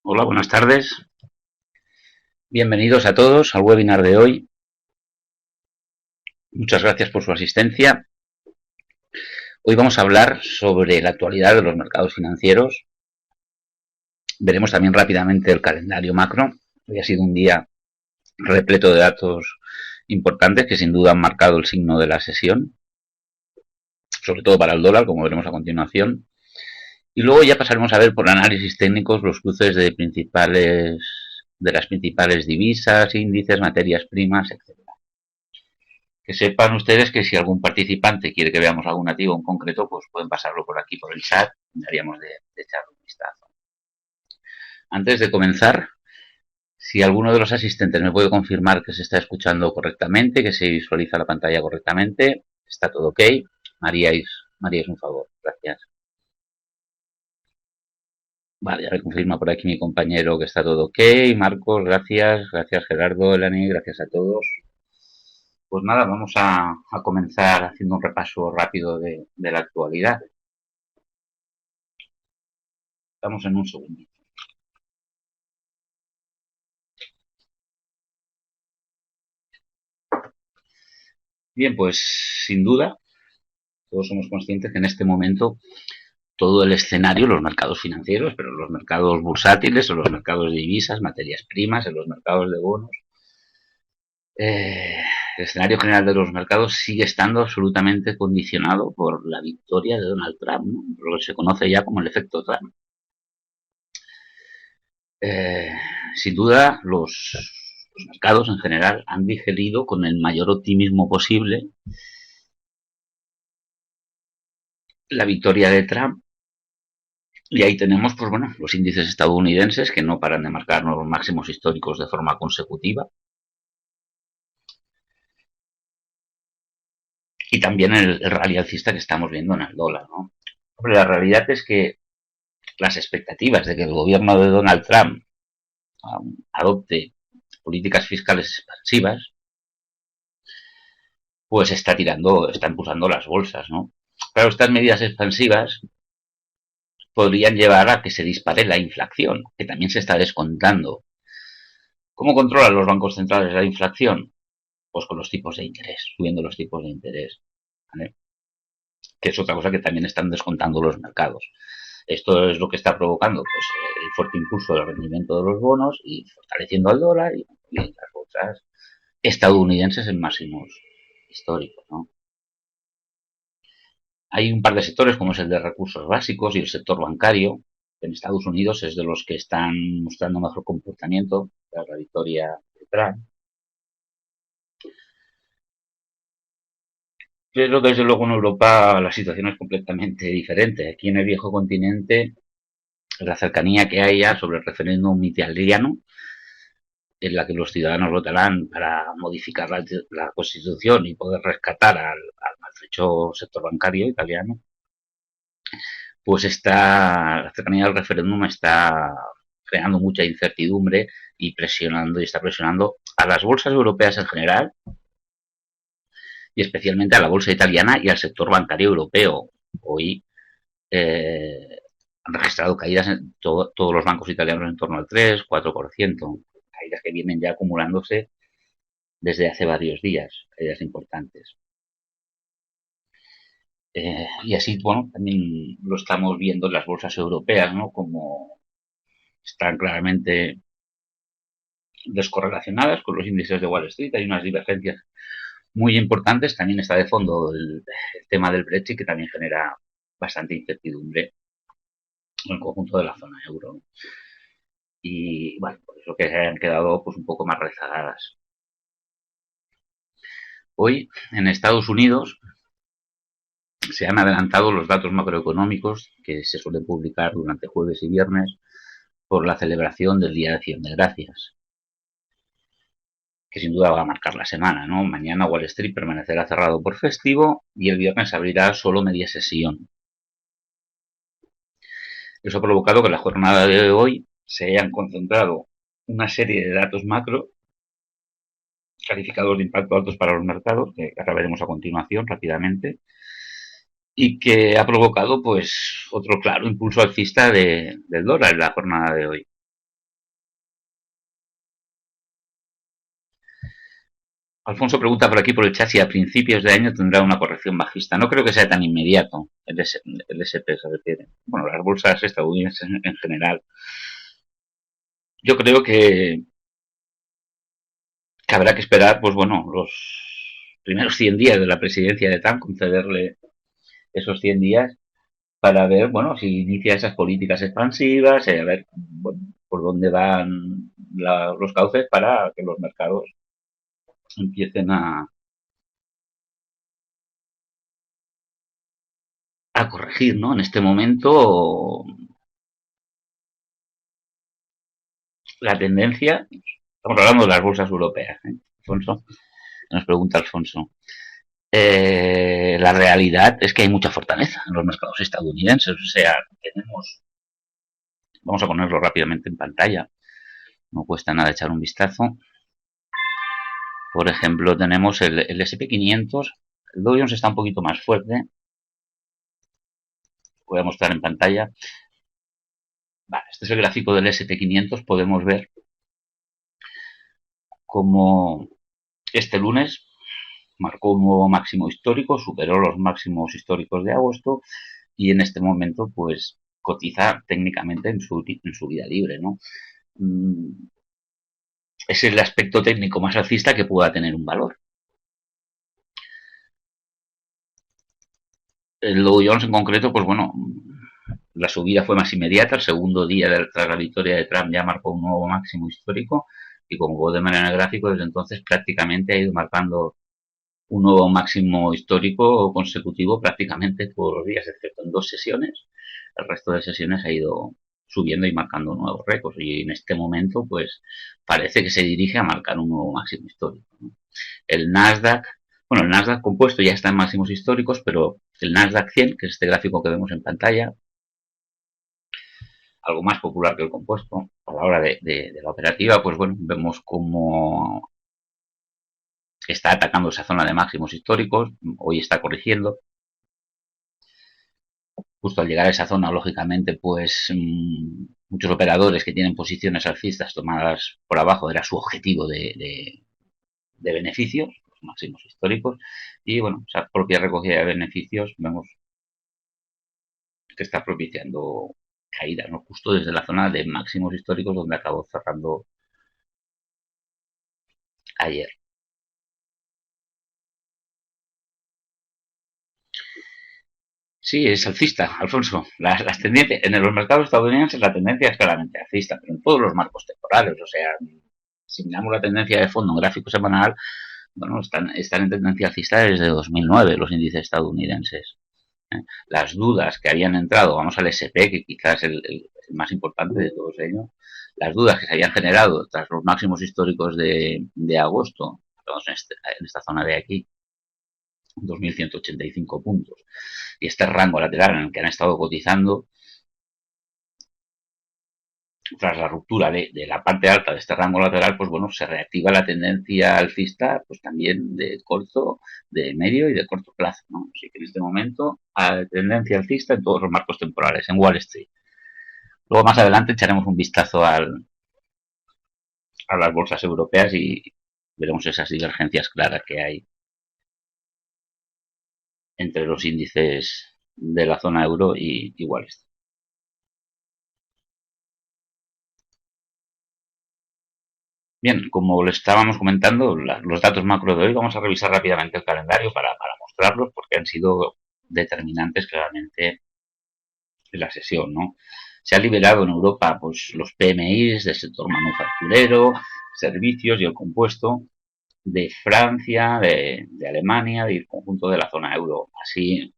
Hola, buenas tardes. Bienvenidos a todos al webinar de hoy. Muchas gracias por su asistencia. Hoy vamos a hablar sobre la actualidad de los mercados financieros. Veremos también rápidamente el calendario macro. Hoy ha sido un día repleto de datos importantes que sin duda han marcado el signo de la sesión, sobre todo para el dólar, como veremos a continuación. Y luego ya pasaremos a ver por análisis técnicos los cruces de las principales divisas, índices, materias primas, etc. Que sepan ustedes que si algún participante quiere que veamos algún activo en concreto, pues pueden pasarlo por aquí, por el chat, y daríamos de echarle un vistazo. Antes de comenzar, si alguno de los asistentes me puede confirmar que se está escuchando correctamente, que se visualiza la pantalla correctamente, está todo ok. María es un favor, gracias. Vale, ya me confirma por aquí mi compañero que está todo ok. Marcos, gracias. Gracias Gerardo, Elani, gracias a todos. Pues nada, vamos a comenzar haciendo un repaso rápido de la actualidad. Estamos en un segundo. Bien, pues sin duda, todos somos conscientes que en este momento todo el escenario, los mercados financieros, pero los mercados bursátiles, o los mercados de divisas, materias primas, en los mercados de bonos, el escenario general de los mercados sigue estando absolutamente condicionado por la victoria de Donald Trump, ¿no? Lo que se conoce ya como el efecto Trump. Eh, Sin duda, los mercados en general han digerido con el mayor optimismo posible la victoria de Trump. Y ahí tenemos, pues bueno, los índices estadounidenses que no paran de marcar nuevos máximos históricos de forma consecutiva. Y también el rally alcista que estamos viendo en el dólar, ¿no? Hombre, la realidad es que las expectativas de que el gobierno de Donald Trump adopte políticas fiscales expansivas, pues está impulsando las bolsas, ¿no? Claro, estas medidas expansivas podrían llevar a que se dispare la inflación, que también se está descontando. ¿Cómo controlan los bancos centrales la inflación? Pues con los tipos de interés, subiendo los tipos de interés, ¿vale? Que es otra cosa que también están descontando los mercados. Esto es lo que está provocando pues, el fuerte impulso del rendimiento de los bonos y fortaleciendo al dólar y las bolsas estadounidenses en máximos históricos, ¿no? Hay un par de sectores, como es el de recursos básicos y el sector bancario, que en Estados Unidos es de los que están mostrando mejor comportamiento tras la victoria de Trump. Pero desde luego en Europa la situación es completamente diferente. Aquí en el viejo continente, la cercanía que hay ya sobre el referéndum italiano, en la que los ciudadanos votarán para modificar la Constitución y poder rescatar al maltrecho sector bancario italiano, pues la cercanía del referéndum está creando mucha incertidumbre y está presionando a las bolsas europeas en general y especialmente a la bolsa italiana y al sector bancario europeo. Hoy han registrado caídas en todos los bancos italianos en torno al 3-4%, caídas que vienen ya acumulándose desde hace varios días, caídas importantes. Y así, bueno, también lo estamos viendo en las bolsas europeas, ¿no? Como están claramente descorrelacionadas con los índices de Wall Street, hay unas divergencias muy importantes. También está de fondo el tema del Brexit, que también genera bastante incertidumbre en el conjunto de la zona euro. Y bueno, por eso que se han quedado pues un poco más rezagadas. Hoy, en Estados Unidos, se han adelantado los datos macroeconómicos que se suelen publicar durante jueves y viernes por la celebración del Día de Acción de Gracias, que sin duda va a marcar la semana, ¿no? Mañana Wall Street permanecerá cerrado por festivo y el viernes abrirá solo media sesión. Eso ha provocado que en la jornada de hoy se hayan concentrado una serie de datos macro calificados de impacto altos para los mercados, que ahora veremos a continuación rápidamente, y que ha provocado pues otro claro impulso alcista del dólar en la jornada de hoy. Alfonso pregunta por aquí por el chat si a principios de año tendrá una corrección bajista. No creo que sea tan inmediato el SP se refiere. Bueno, las bolsas estadounidenses en general. Yo creo que habrá que esperar, pues bueno, los primeros 100 días de la presidencia de Trump, concederle esos 100 días para ver, bueno, si inicia esas políticas expansivas, a ver bueno, por dónde van los cauces para que los mercados empiecen a corregir, ¿no? En este momento la tendencia, estamos hablando de las bolsas europeas, ¿eh? Alfonso, nos pregunta Alfonso. La realidad es que hay mucha fortaleza en los mercados estadounidenses, o sea, tenemos, vamos a ponerlo rápidamente en pantalla, no cuesta nada echar un vistazo. Por ejemplo, tenemos el SP500, el Dow Jones está un poquito más fuerte, voy a mostrar en pantalla. Vale, este es el gráfico del SP500, podemos ver cómo este lunes marcó un nuevo máximo histórico, superó los máximos históricos de agosto y en este momento pues cotiza técnicamente en su vida libre, ¿no? Es el aspecto técnico más alcista que pueda tener un valor. El Dow Jones en concreto, pues bueno, la subida fue más inmediata, el segundo día tras la victoria de Trump ya marcó un nuevo máximo histórico y como puedo ver en el gráfico, desde entonces prácticamente ha ido marcando un nuevo máximo histórico consecutivo prácticamente todos los días, excepto en dos sesiones. El resto de sesiones ha ido subiendo y marcando nuevos récords y en este momento pues parece que se dirige a marcar un nuevo máximo histórico, ¿no? El Nasdaq, bueno, el Nasdaq compuesto ya está en máximos históricos, pero el Nasdaq 100, que es este gráfico que vemos en pantalla, algo más popular que el compuesto, a la hora de la operativa, pues bueno, vemos como está atacando esa zona de máximos históricos, hoy está corrigiendo. Justo al llegar a esa zona, lógicamente, pues muchos operadores que tienen posiciones alcistas tomadas por abajo era su objetivo de beneficios, los máximos históricos, y bueno, esa propia recogida de beneficios vemos que está propiciando caídas, ¿no? Justo desde la zona de máximos históricos donde acabó cerrando ayer. Sí, es alcista, Alfonso. Las tendencias, en los mercados estadounidenses la tendencia es claramente alcista, pero en todos los marcos temporales. O sea, si miramos la tendencia de fondo en gráfico semanal, bueno, están en tendencia alcista desde 2009 los índices estadounidenses. ¿Eh? Las dudas que habían entrado, vamos al SP, que quizás es el más importante de todos ellos, las dudas que se habían generado tras los máximos históricos de agosto, en esta zona de aquí, 2.185 puntos, y este rango lateral en el que han estado cotizando, tras la ruptura de la parte alta de este rango lateral, pues bueno, se reactiva la tendencia alcista, pues también de corto, de medio y de corto plazo, ¿no? Así que en este momento, tendencia alcista en todos los marcos temporales, en Wall Street. Luego más adelante echaremos un vistazo a las bolsas europeas y veremos esas divergencias claras que hay entre los índices de la zona euro y Wall Street. Bien, como les estábamos comentando, los datos macro de hoy, vamos a revisar rápidamente el calendario para mostrarlos porque han sido determinantes claramente en la sesión, ¿no? Se ha liberado en Europa pues, los PMIs del sector manufacturero, servicios y el compuesto de Francia, de Alemania, del conjunto de la zona euro. Así,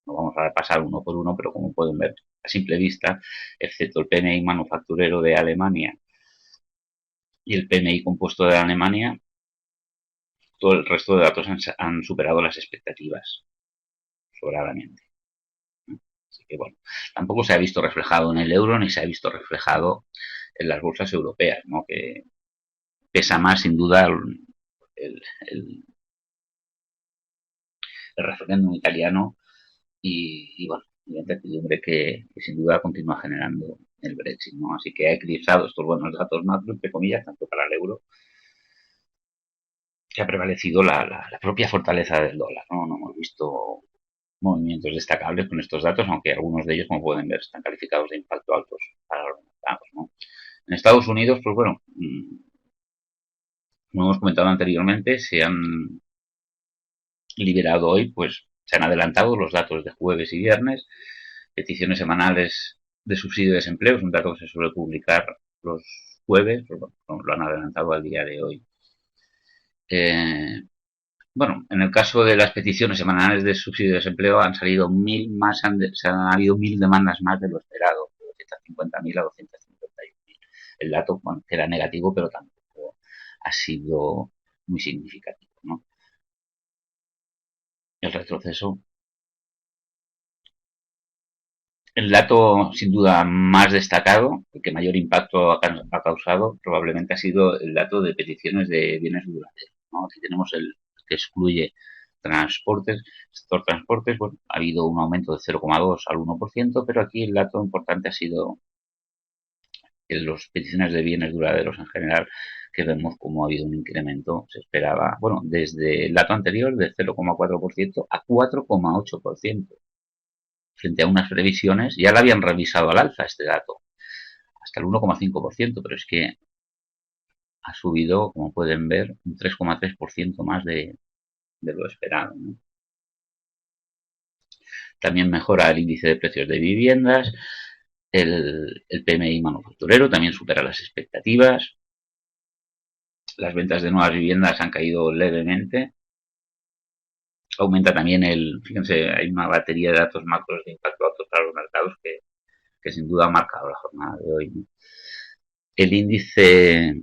no vamos a repasar uno por uno, pero como pueden ver a simple vista, excepto el PMI manufacturero de Alemania y el PMI compuesto de Alemania, todo el resto de datos han superado las expectativas sobradamente. Así que bueno, tampoco se ha visto reflejado en el euro ni se ha visto reflejado en las bolsas europeas, ¿no? Que pesa más sin duda el, el, el referéndum italiano y bueno, la incertidumbre que sin duda continúa generando el Brexit, ¿no? Así que ha eclipsado estos buenos datos macro, entre comillas, tanto para el euro que ha prevalecido la propia fortaleza del dólar, ¿no? No hemos visto movimientos destacables con estos datos, aunque algunos de ellos, como pueden ver, están calificados de impacto altos para los mercados, ¿no? En Estados Unidos, pues bueno, como hemos comentado anteriormente, se han liberado hoy, pues se han adelantado los datos de jueves y viernes, peticiones semanales de subsidio de desempleo, es un dato que se suele publicar los jueves, pues bueno, lo han adelantado al día de hoy. Bueno, en el caso de las peticiones semanales de subsidio de desempleo han salido han habido 1000 demandas más de lo esperado, de 250.000 a 251.000. El dato, bueno, que era negativo, pero tampoco ha sido muy significativo, ¿no? El retroceso. El dato, sin duda, más destacado, el que mayor impacto ha causado, probablemente ha sido el dato de peticiones de bienes duraderos, ¿no? Aquí tenemos el que excluye transportes, sector transportes, bueno, ha habido un aumento de 0,2 al 1%, pero aquí el dato importante ha sido en las peticiones de bienes duraderos en general, que vemos como ha habido un incremento, se esperaba, bueno, desde el dato anterior de 0,4% a 4,8%. Frente a unas previsiones, ya la habían revisado al alza este dato, hasta el 1,5%, pero es que ha subido, como pueden ver, un 3,3% más de lo esperado, ¿no? También mejora el índice de precios de viviendas, el PMI manufacturero también supera las expectativas, las ventas de nuevas viviendas han caído levemente, aumenta también fíjense, hay una batería de datos macros de impacto alto para los mercados que sin duda ha marcado la jornada de hoy, ¿no? El índice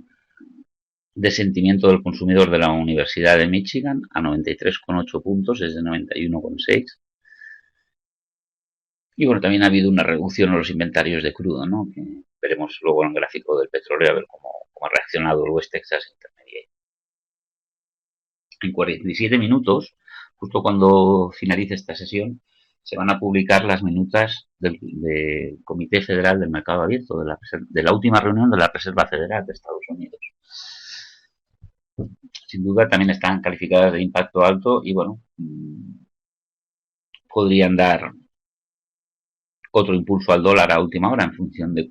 de sentimiento del consumidor de la Universidad de Michigan a 93,8 puntos, es de 91,6. Y bueno, también ha habido una reducción en los inventarios de crudo, ¿no? Que veremos luego en el gráfico del petróleo a ver cómo ha reaccionado el West Texas Intermediate. En 47 minutos, justo cuando finalice esta sesión, se van a publicar las minutas del Comité Federal del Mercado Abierto, de la última reunión de la Reserva Federal de Estados Unidos. Sin duda también están calificadas de impacto alto y bueno, podrían dar otro impulso al dólar a última hora en función de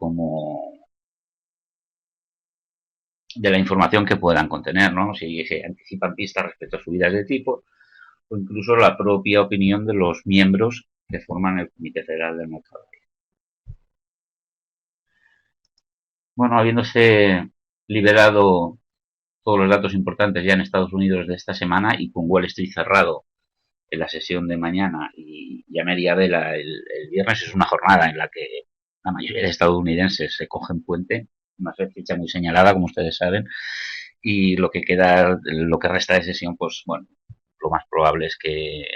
la información que puedan contener, ¿no? Si se anticipan pistas respecto a subidas de tipo o incluso la propia opinión de los miembros que forman el Comité Federal del Mercado. Bueno, habiéndose liberado todos los datos importantes ya en Estados Unidos de esta semana y con Wall Street cerrado en la sesión de mañana y a media vela el viernes, es una jornada en la que la mayoría de estadounidenses se cogen puente, una fecha muy señalada, como ustedes saben, y lo que queda, lo que resta de sesión, pues bueno, lo más probable es que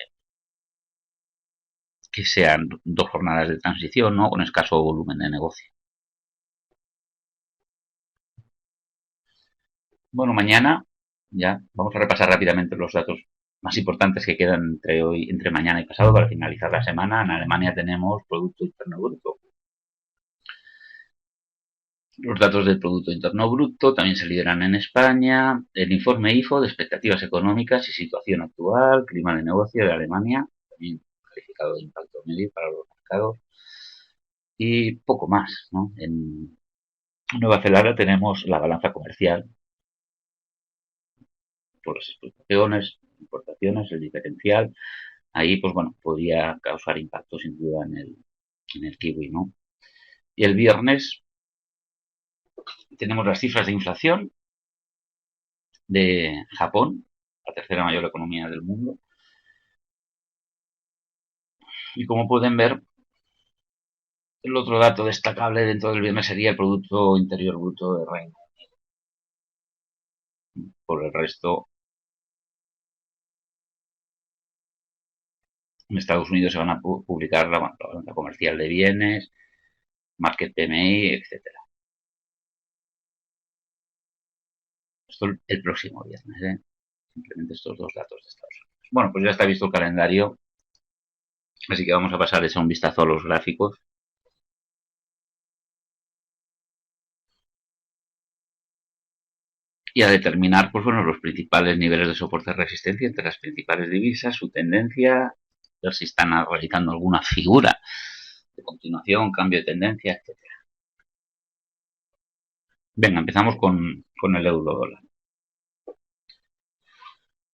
sean dos jornadas de transición, ¿no? Con escaso volumen de negocio. Bueno, mañana ya vamos a repasar rápidamente los datos más importantes que quedan entre mañana y pasado para finalizar la semana. En Alemania tenemos Producto Interno Bruto. Los datos del Producto Interno Bruto también se lideran en España. El informe IFO de expectativas económicas y situación actual, clima de negocio de Alemania, también calificado de impacto medio para los mercados. Y poco más, ¿no? En Nueva Zelanda tenemos la balanza comercial por las exportaciones, importaciones, el diferencial. Ahí, pues bueno, podría causar impacto sin duda en el kiwi, ¿no? Y el viernes tenemos las cifras de inflación de Japón, la tercera mayor economía del mundo. Y como pueden ver, el otro dato destacable dentro del viernes sería el Producto Interior Bruto de Reino Unido. Por el resto, en Estados Unidos se van a publicar la balanza comercial de bienes, Market PMI, etcétera. Esto el próximo viernes, ¿eh? Simplemente estos dos datos de Estados Unidos. Bueno, pues ya está visto el calendario, así que vamos a pasarles un vistazo a los gráficos. y a determinar, pues bueno, los principales niveles de soporte y resistencia entre las principales divisas, su tendencia, ver si están realizando alguna figura de continuación, cambio de tendencia, etcétera. Venga, empezamos con el euro dólar.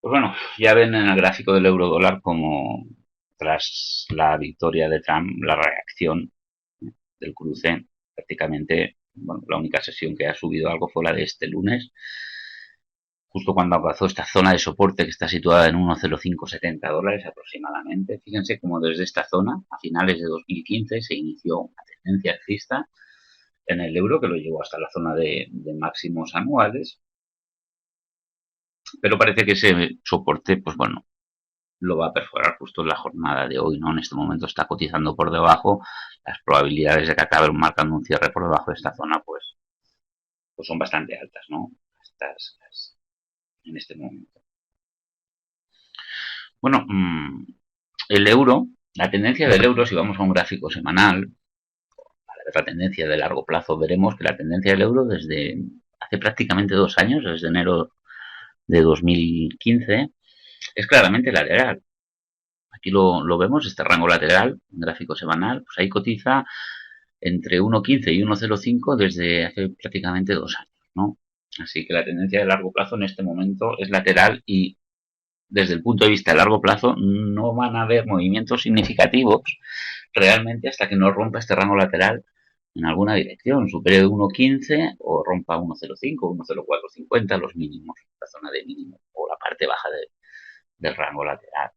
Pues bueno, ya ven en el gráfico del euro dólar como tras la victoria de Trump, la reacción del cruce, prácticamente, bueno, la única sesión que ha subido algo fue la de este lunes, justo cuando alcanzó esta zona de soporte que está situada en 1,0570 dólares aproximadamente. Fíjense cómo desde esta zona, a finales de 2015, se inició una tendencia alcista en el euro que lo llevó hasta la zona de máximos anuales, pero parece que ese soporte, pues bueno, lo va a perforar justo en la jornada de hoy, ¿no? En este momento está cotizando por debajo, las probabilidades de que acabe marcando un cierre por debajo de esta zona, pues son bastante altas, ¿no? En este momento. Bueno, el euro, la tendencia del euro, si vamos a un gráfico semanal, para ver la tendencia de largo plazo, veremos que la tendencia del euro desde hace prácticamente 2 años, desde enero de 2015, es claramente lateral. Aquí lo vemos, este rango lateral, en gráfico semanal, pues ahí cotiza entre 1,15 y 1,05 desde hace prácticamente 2 años, ¿no? Así que la tendencia de largo plazo en este momento es lateral y desde el punto de vista de largo plazo no van a haber movimientos significativos realmente hasta que no rompa este rango lateral en alguna dirección, supere 1,15 o rompa 1,05, 1,0450 los mínimos, la zona de mínimo o la parte baja del rango lateral.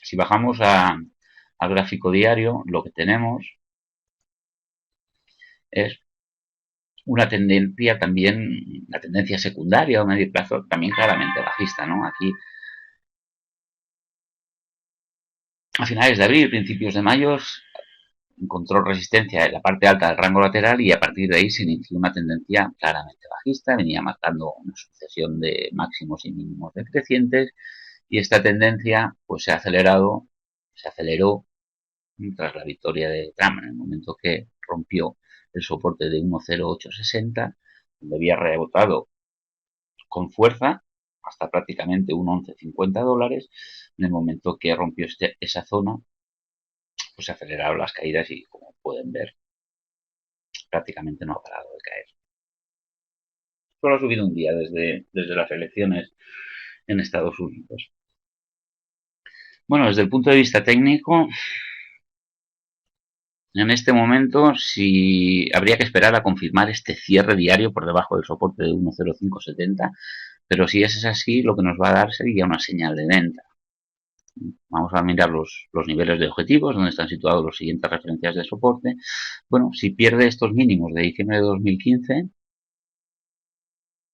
Si bajamos al gráfico diario, lo que tenemos es una tendencia también, la tendencia secundaria o medio plazo también claramente bajista, ¿no? Aquí a finales de abril, principios de mayo, encontró resistencia en la parte alta del rango lateral y a partir de ahí se inició una tendencia claramente bajista, venía marcando una sucesión de máximos y mínimos decrecientes y esta tendencia pues se aceleró tras la victoria de Trump en el momento que rompió el soporte de 1,0860, donde había rebotado con fuerza hasta prácticamente 1,1150 dólares. En el momento que rompió esa zona, pues se aceleraron las caídas y, como pueden ver, prácticamente no ha parado de caer. Solo ha subido un día desde las elecciones en Estados Unidos. Bueno, desde el punto de vista técnico, en este momento si habría que esperar a confirmar este cierre diario por debajo del soporte de 1,0570, pero si es así, lo que nos va a dar sería una señal de venta. Vamos a mirar los niveles de objetivos, donde están situados los siguientes referencias de soporte. Bueno, si pierde estos mínimos de diciembre de 2015,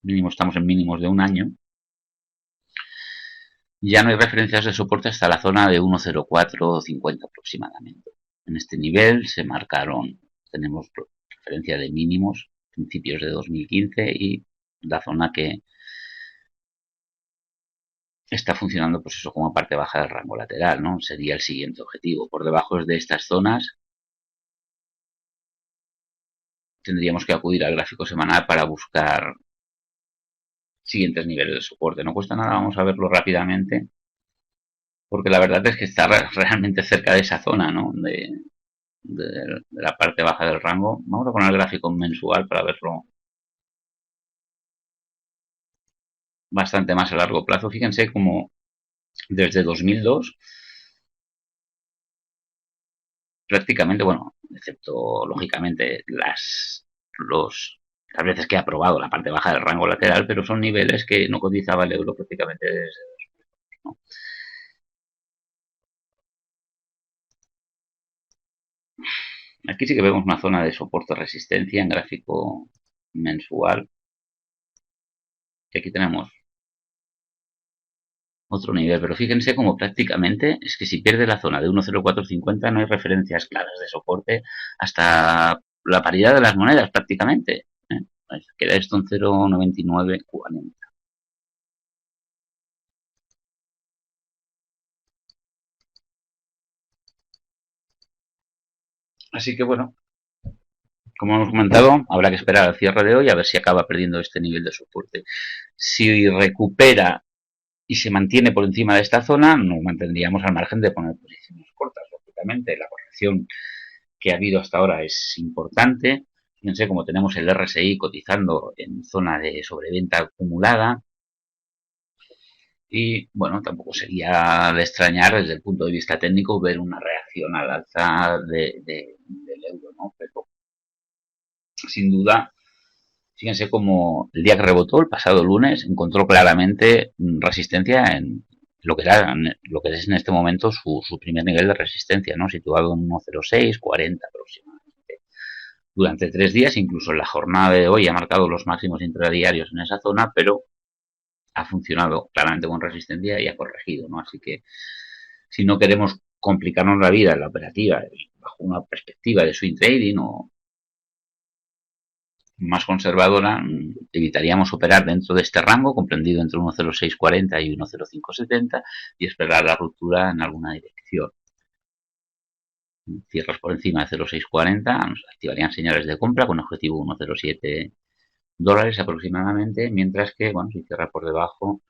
mínimo estamos en mínimos de un año, ya no hay referencias de soporte hasta la zona de 1,0450 aproximadamente. En este nivel se marcaron, tenemos referencia de mínimos principios de 2015 y la zona que está funcionando pues eso como parte baja del rango lateral, ¿no? Sería el siguiente objetivo. Por debajo de estas zonas tendríamos que acudir al gráfico semanal para buscar siguientes niveles de soporte. No cuesta nada, vamos a verlo rápidamente, porque la verdad es que está realmente cerca de esa zona, ¿no? De la parte baja del rango. Vamos a poner el gráfico mensual para verlo bastante más a largo plazo. Fíjense como desde 2002 prácticamente, bueno, excepto lógicamente las veces que ha probado la parte baja del rango lateral, pero son niveles que no cotizaba el euro prácticamente desde, ¿no? Aquí sí que vemos una zona de soporte-resistencia en gráfico mensual. Y aquí tenemos otro nivel, pero fíjense como prácticamente es que si pierde la zona de 1,0450 no hay referencias claras de soporte hasta la paridad de las monedas prácticamente. Queda esto en 0,9940. Así que bueno, Como hemos comentado, habrá que esperar al cierre de hoy a ver si acaba perdiendo este nivel de soporte. Si recupera y se mantiene por encima de esta zona, nos mantendríamos al margen de poner posiciones cortas. Lógicamente, la corrección que ha habido hasta ahora es importante. Fíjense como tenemos el RSI cotizando en zona de sobreventa acumulada. Y bueno, tampoco sería de extrañar desde el punto de vista técnico ver una reacción al alza del euro, ¿no? Pero sin duda, fíjense como el día que rebotó, el pasado lunes, encontró claramente resistencia en lo que es en este momento su primer nivel de resistencia, ¿no? Situado en 1,0640 aproximadamente. Durante 3 días, incluso en la jornada de hoy, ha marcado los máximos intradiarios en esa zona, pero ha funcionado claramente con resistencia y ha corregido, ¿no? Así que si no queremos complicarnos la vida en la operativa bajo una perspectiva de swing trading o más conservadora, evitaríamos operar dentro de este rango comprendido entre 1,0640 y 1,0570 y esperar la ruptura en alguna dirección. Cierras por encima de 0,640 nos activarían señales de compra con objetivo 1,07 dólares aproximadamente, mientras que, bueno, si cierra por debajo,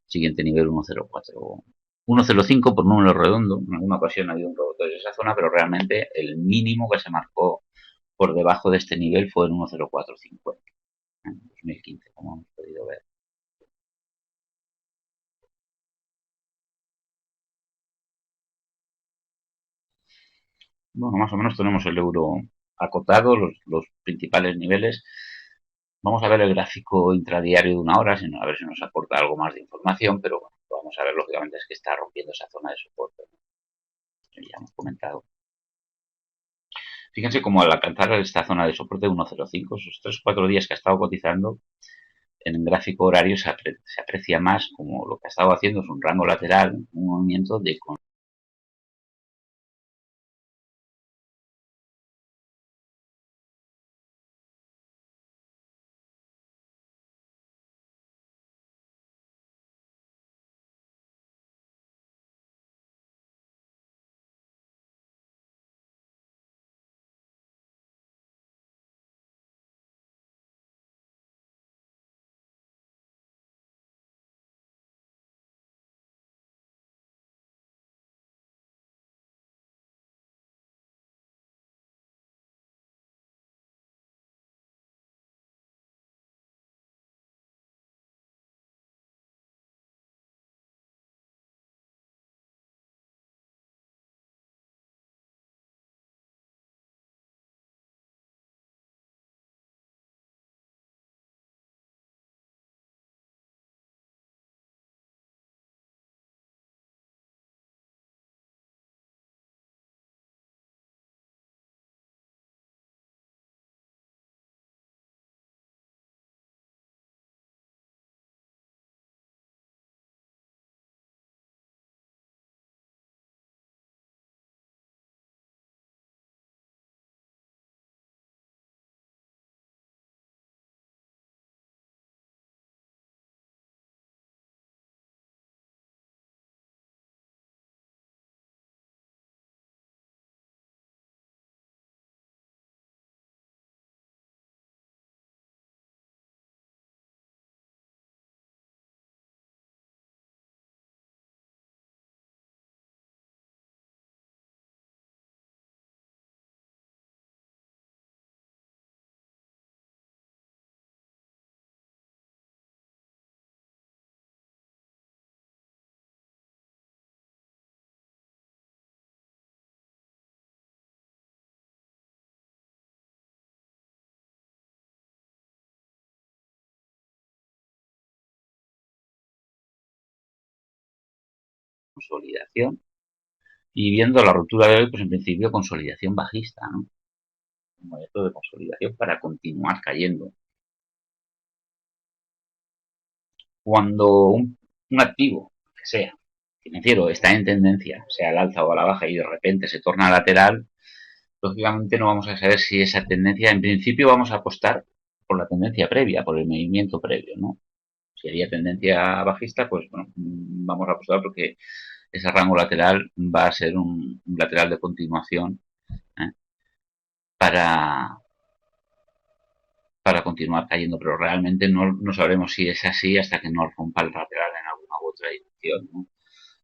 siguiente nivel 1,04. 1,05 por número redondo. En alguna ocasión ha habido un rebote de esa zona, pero realmente el mínimo que se marcó por debajo de este nivel fue en 1,0450 en 2015, como hemos podido ver. Bueno, más o menos tenemos el euro acotado, los principales niveles. Vamos a ver el gráfico intradiario de una hora, a ver si nos aporta algo más de información, pero bueno, lo vamos a ver lógicamente es que está rompiendo esa zona de soporte, ¿no? Ya hemos comentado. Fíjense cómo al alcanzar esta zona de soporte de 1,05, esos 3 o 4 días que ha estado cotizando, en el gráfico horario se aprecia más como lo que ha estado haciendo es un rango lateral, un movimiento de consolidación. Y viendo la ruptura de hoy, pues en principio consolidación bajista, ¿no? Un movimiento de consolidación para continuar cayendo. Cuando un activo, que sea financiero, está en tendencia, sea al alza o a la baja, y de repente se torna lateral, lógicamente no vamos a saber si esa tendencia, en principio vamos a apostar por la tendencia previa, por el movimiento previo, ¿no? Si había tendencia bajista, pues bueno, vamos a apostar porque ese rango lateral va a ser un lateral de continuación, ¿eh? para, para continuar cayendo, pero realmente no sabremos si es así hasta que nos rompa el lateral en alguna u otra dirección, ¿no?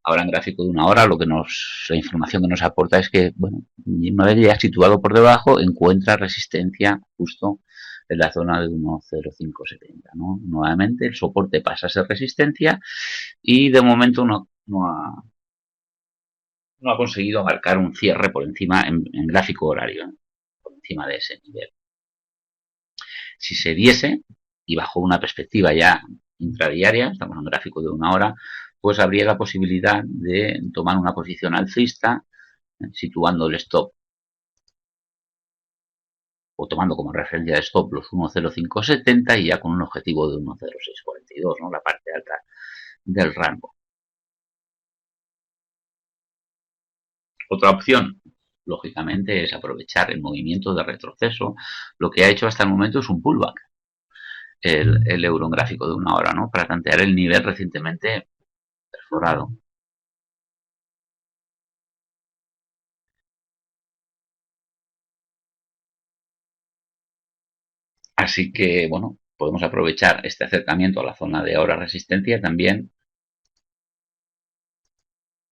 Ahora en gráfico de una hora la información que nos aporta es que, bueno, una vez ya situado por debajo, encuentra resistencia justo en la zona de 1.0570, ¿no? Nuevamente el soporte pasa a ser resistencia y de momento no ha conseguido marcar un cierre por encima en gráfico horario, ¿eh? Por encima de ese nivel. Si se diese, y bajo una perspectiva ya intradiaria, estamos en un gráfico de una hora, pues habría la posibilidad de tomar una posición alcista, situando el stop o tomando como referencia de stop los 1.0570 y ya con un objetivo de 1.0642, ¿no? La parte alta del rango. Otra opción, lógicamente, es aprovechar el movimiento de retroceso. Lo que ha hecho hasta el momento es un pullback, el euro en gráfico de una hora, ¿no? Para tantear el nivel recientemente perforado. Así que, bueno, podemos aprovechar este acercamiento a la zona de ahora resistencia también,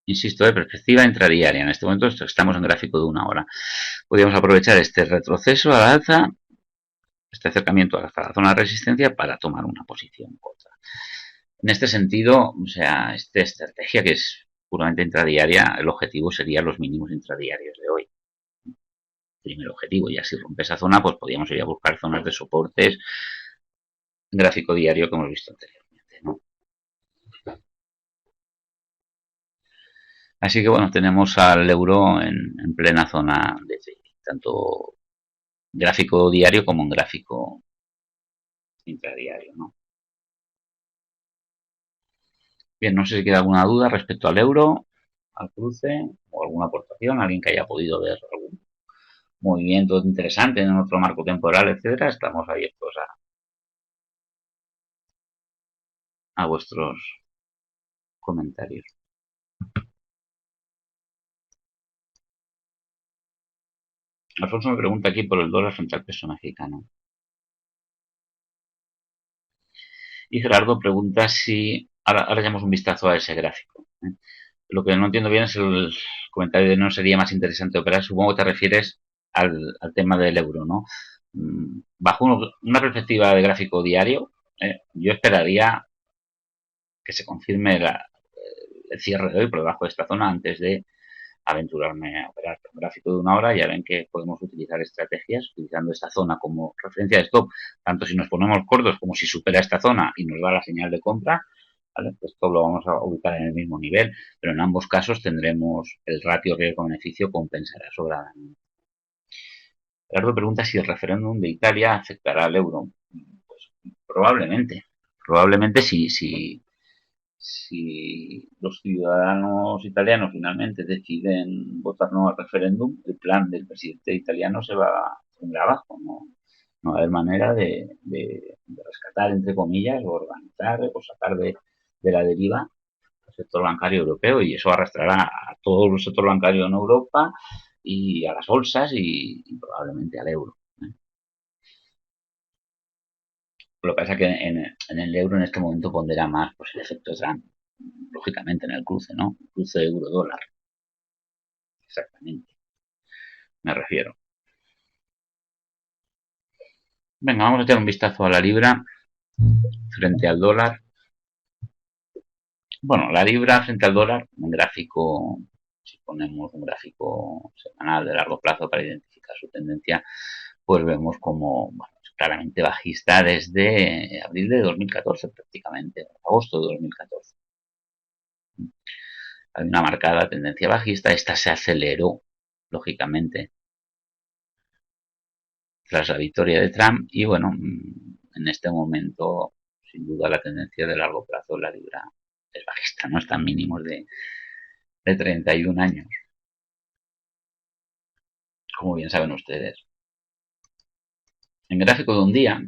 insisto, de perspectiva intradiaria. En este momento estamos en gráfico de una hora. Podríamos aprovechar este retroceso a la alza, este acercamiento hasta la zona de resistencia para tomar una posición contra. En este sentido, o sea, esta estrategia que es puramente intradiaria, el objetivo sería los mínimos intradiarios de hoy. Primer objetivo, ya si rompe esa zona, pues podríamos ir a buscar zonas de soportes en gráfico diario que hemos visto anteriormente, ¿no? Así que bueno, tenemos al euro en plena zona de trading, tanto gráfico diario como en gráfico intradiario, ¿no? Bien, no sé si queda alguna duda respecto al euro, al cruce o alguna aportación, alguien que haya podido ver algún movimiento interesante en otro marco temporal, etcétera. Estamos abiertos a vuestros comentarios. Alfonso me pregunta aquí por el dólar frente al peso mexicano. Y Gerardo pregunta si... Ahora echamos un vistazo a ese gráfico, ¿eh? Lo que no entiendo bien es el comentario de no sería más interesante operar. Supongo que te refieres al tema del euro, ¿no? Bajo una perspectiva de gráfico diario, yo esperaría que se confirme el cierre de hoy por debajo de esta zona antes de aventurarme a operar con gráfico de una hora. Ya ven que podemos utilizar estrategias utilizando esta zona como referencia de stop, tanto si nos ponemos cortos como si supera esta zona y nos da la señal de compra, ¿vale? Pues todo lo vamos a ubicar en el mismo nivel, pero en ambos casos tendremos el ratio riesgo-beneficio compensará sobradamente. Gerardo pregunta si el referéndum de Italia afectará al euro. Pues probablemente si los ciudadanos italianos finalmente deciden votar no al referéndum, el plan del presidente italiano se va a ir abajo. No va a haber manera de rescatar, entre comillas, o organizar o sacar de la deriva el sector bancario europeo, y eso arrastrará a todo el sector bancario en Europa y a las bolsas y probablemente al euro. Lo que pasa es que en el euro en este momento pondera más pues, el efecto Trump, lógicamente en el cruce, ¿no? El cruce euro-dólar. Exactamente, me refiero. Venga, vamos a echar un vistazo a la libra frente al dólar. Bueno, la libra frente al dólar, un gráfico, si ponemos un gráfico semanal de largo plazo para identificar su tendencia, pues vemos como, bueno, es claramente bajista desde abril de 2014 prácticamente, agosto de 2014. Hay una marcada tendencia bajista, esta se aceleró, lógicamente, tras la victoria de Trump y bueno, en este momento, sin duda, la tendencia de largo plazo en la libra es bajista, no están mínimos de 31 años, como bien saben ustedes. En gráfico de un día,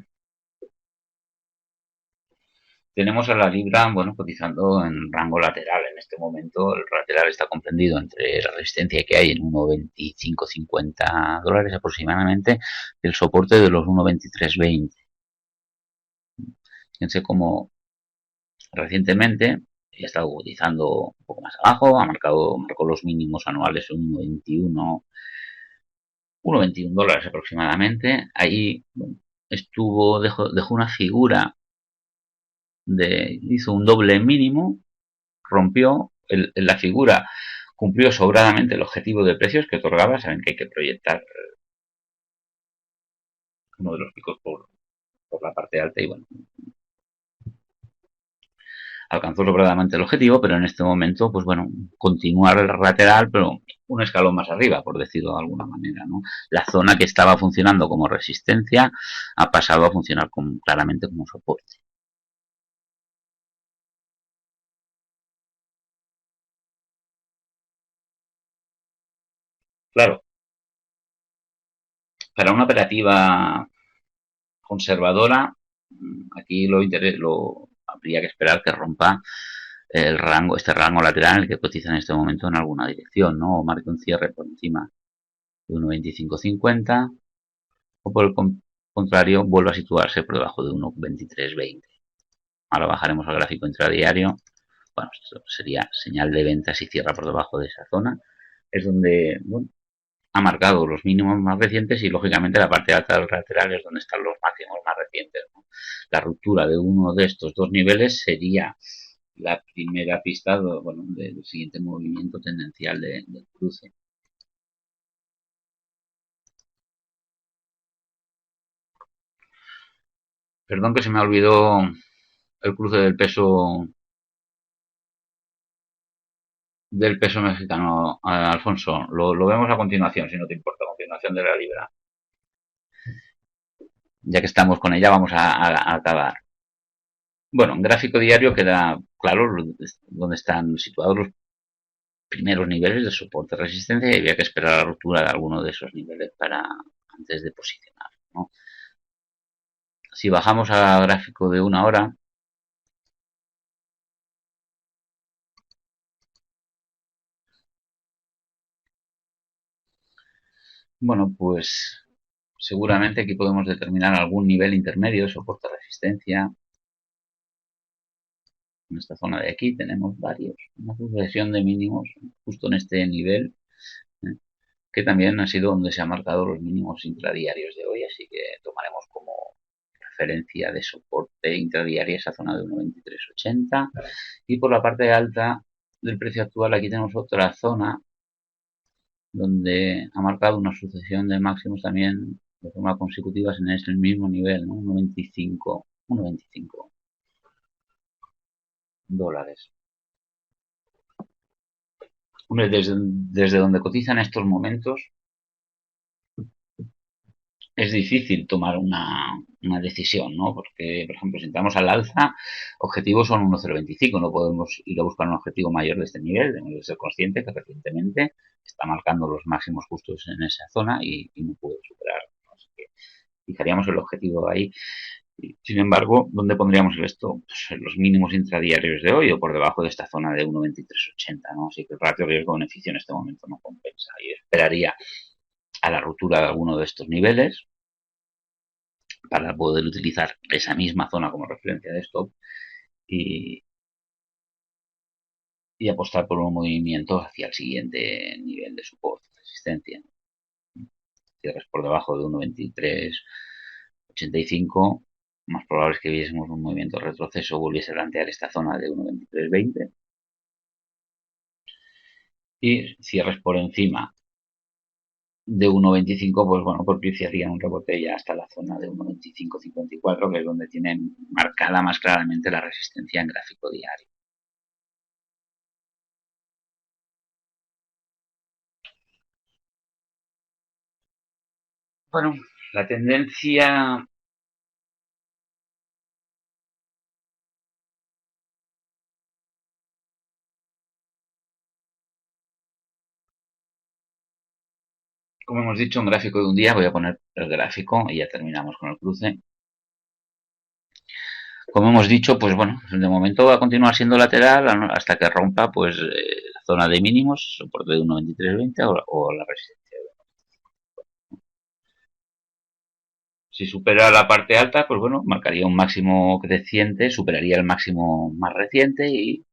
tenemos a la libra, bueno, cotizando en rango lateral. En este momento el lateral está comprendido entre la resistencia que hay en 1.2550 dólares aproximadamente, y el soporte de los 1.2320. Fíjense cómo recientemente ya ha estado cotizando un poco más abajo, marcó los mínimos anuales en 1,21 dólares aproximadamente. Ahí bueno, dejó una figura hizo un doble mínimo, rompió la figura, cumplió sobradamente el objetivo de precios que otorgaba. Saben que hay que proyectar uno de los picos por la parte alta y bueno, alcanzó sobradamente el objetivo, pero en este momento, pues bueno, continuar el lateral, pero un escalón más arriba, por decirlo de alguna manera, ¿no? La zona que estaba funcionando como resistencia ha pasado a funcionar claramente como soporte. Claro, para una operativa conservadora, aquí lo habría que esperar que rompa este rango lateral en el que cotiza en este momento en alguna dirección, ¿no? O marque un cierre por encima de 1,2550 o por el contrario vuelva a situarse por debajo de 1,2320. Ahora bajaremos al gráfico intradiario. Bueno, esto sería señal de venta si cierra por debajo de esa zona. Es donde bueno, ha marcado los mínimos más recientes y lógicamente la parte alta del lateral es donde están los máximos más recientes, ¿no? La ruptura de uno de estos dos niveles sería la primera pista bueno, del siguiente movimiento tendencial del cruce. Perdón que se me olvidó el cruce del peso mexicano, Alfonso. Lo vemos a continuación, si no te importa, a continuación de la libra. Ya que estamos con ella, vamos a acabar. Bueno, en gráfico diario queda claro dónde están situados los primeros niveles de soporte y resistencia y había que esperar la ruptura de alguno de esos niveles antes de posicionar, ¿no? Si bajamos a gráfico de una hora, bueno, pues seguramente aquí podemos determinar algún nivel intermedio de soporte resistencia. En esta zona de aquí tenemos una sucesión de mínimos justo en este nivel, ¿eh? Que también ha sido donde se han marcado los mínimos intradiarios de hoy, así que tomaremos como referencia de soporte intradiaria esa zona de 1,2380 y por la parte alta del precio actual aquí tenemos otra zona donde ha marcado una sucesión de máximos también de forma consecutivas en el mismo nivel, ¿no? 1,25 dólares. Hombre, desde donde cotizan estos momentos es difícil tomar una decisión, ¿no? Porque, por ejemplo, si entramos al alza, objetivos son 1,025, no podemos ir a buscar un objetivo mayor de este nivel, debemos de ser conscientes que recientemente está marcando los máximos justos en esa zona y no puede superar, ¿no? Así que fijaríamos el objetivo ahí. Sin embargo, ¿dónde pondríamos esto? Pues en los mínimos intradiarios de hoy o por debajo de esta zona de 1,2380, ¿no? Así que el ratio riesgo-beneficio en este momento no compensa. Yo esperaría a la ruptura de alguno de estos niveles para poder utilizar esa misma zona como referencia de stop y, y apostar por un movimiento hacia el siguiente nivel de soporte, resistencia. Cierres por debajo de 1,2385, más probable es que viésemos un movimiento retroceso, volviese a plantear esta zona de 1,2320 y cierres por encima de 1,25, pues bueno, propiciarían un rebote ya hasta la zona de 1,2554, que es donde tienen marcada más claramente la resistencia en gráfico diario. Bueno, la tendencia, como hemos dicho, en gráfico de un día, voy a poner el gráfico y ya terminamos con el cruce. Como hemos dicho, pues bueno, de momento va a continuar siendo lateral hasta que rompa pues la zona de mínimos, soporte de 1,2320 o la resistencia. Si supera la parte alta, pues bueno, marcaría un máximo creciente, superaría el máximo más reciente y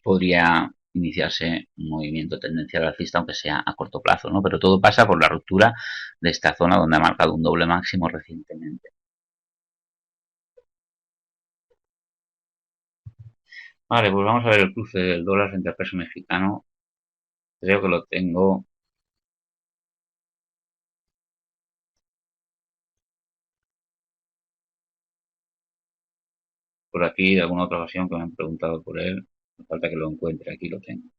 podría iniciarse un movimiento tendencial alcista, aunque sea a corto plazo, ¿no? Pero todo pasa por la ruptura de esta zona donde ha marcado un doble máximo recientemente. Vale, pues vamos a ver el cruce del dólar frente al peso mexicano. Creo que lo tengo por aquí de alguna otra ocasión que me han preguntado por él. No falta que lo encuentre, aquí lo tengo.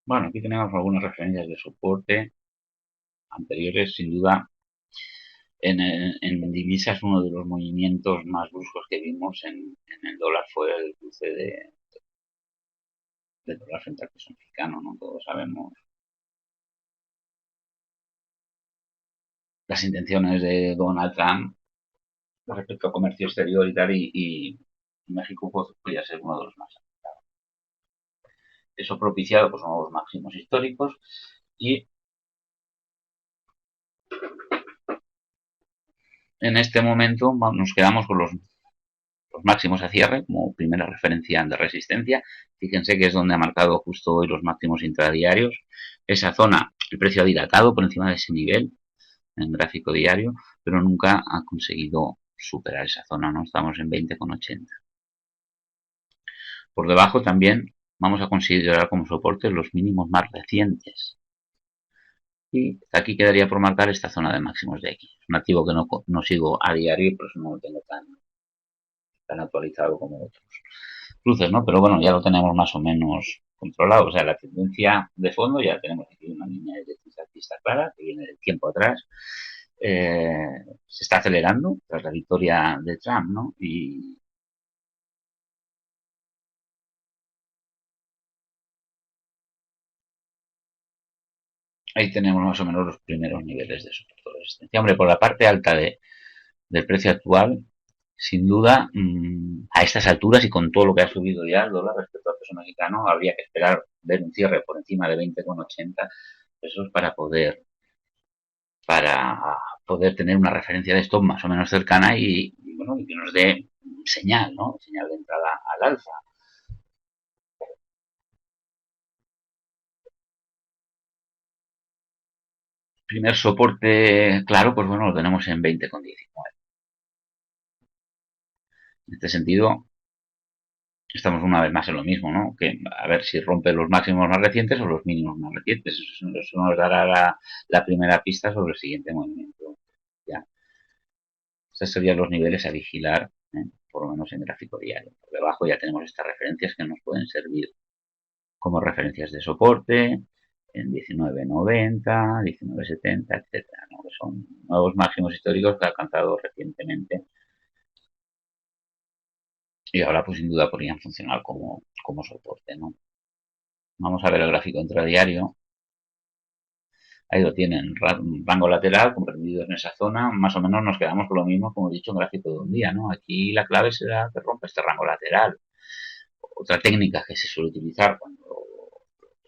Bueno, aquí tenemos algunas referencias de soporte anteriores, sin duda. En divisas, uno de los movimientos más bruscos que vimos en el dólar fue el cruce del dólar frente al peso mexicano, ¿no? Todos sabemos las intenciones de Donald Trump respecto a comercio exterior y tal, y México pues, podría ser uno de los más afectados. Eso propiciado pues nuevos máximos históricos y en este momento nos quedamos con los máximos a cierre como primera referencia de resistencia. Fíjense que es donde ha marcado justo hoy los máximos intradiarios. Esa zona, el precio ha dilatado por encima de ese nivel en gráfico diario, pero nunca ha conseguido superar esa zona, ¿no? Estamos en 20,80. Por debajo también vamos a considerar como soporte los mínimos más recientes. Y aquí quedaría por marcar esta zona de máximos de X. Un activo que no sigo a diario y por eso no lo tengo tan actualizado como otros cruces, ¿no? Pero bueno, ya lo tenemos más o menos controlado. O sea, la tendencia de fondo ya tenemos aquí una línea de alcista clara que viene del tiempo atrás. Se está acelerando tras la victoria de Trump, ¿no? Y ahí tenemos más o menos los primeros niveles de soporte de resistencia. Hombre, por la parte alta del precio actual, sin duda, a estas alturas y con todo lo que ha subido ya el dólar respecto al peso mexicano, habría que esperar ver un cierre por encima de 20,80 pesos para poder tener una referencia de stop más o menos cercana y bueno, y que nos dé señal, ¿no? Señal de entrada al alza. Primer soporte claro, pues bueno, lo tenemos en 20,19. En este sentido, estamos una vez más en lo mismo, ¿no? Que a ver si rompe los máximos más recientes o los mínimos más recientes. Eso nos dará la primera pista sobre el siguiente movimiento. Ya. Estos serían los niveles a vigilar, por lo menos en gráfico diario. Por debajo ya tenemos estas referencias que nos pueden servir como referencias de soporte en 19,90, 19,70, etcétera, ¿no? Que son nuevos máximos históricos que ha alcanzado recientemente y ahora pues sin duda podrían funcionar como soporte, ¿no? Vamos a ver el gráfico intradiario. Ahí lo tienen, rango lateral comprendido en esa zona, más o menos nos quedamos con lo mismo como he dicho en gráfico de un día, ¿no? Aquí la clave será que rompa este rango lateral. Otra técnica que se suele utilizar cuando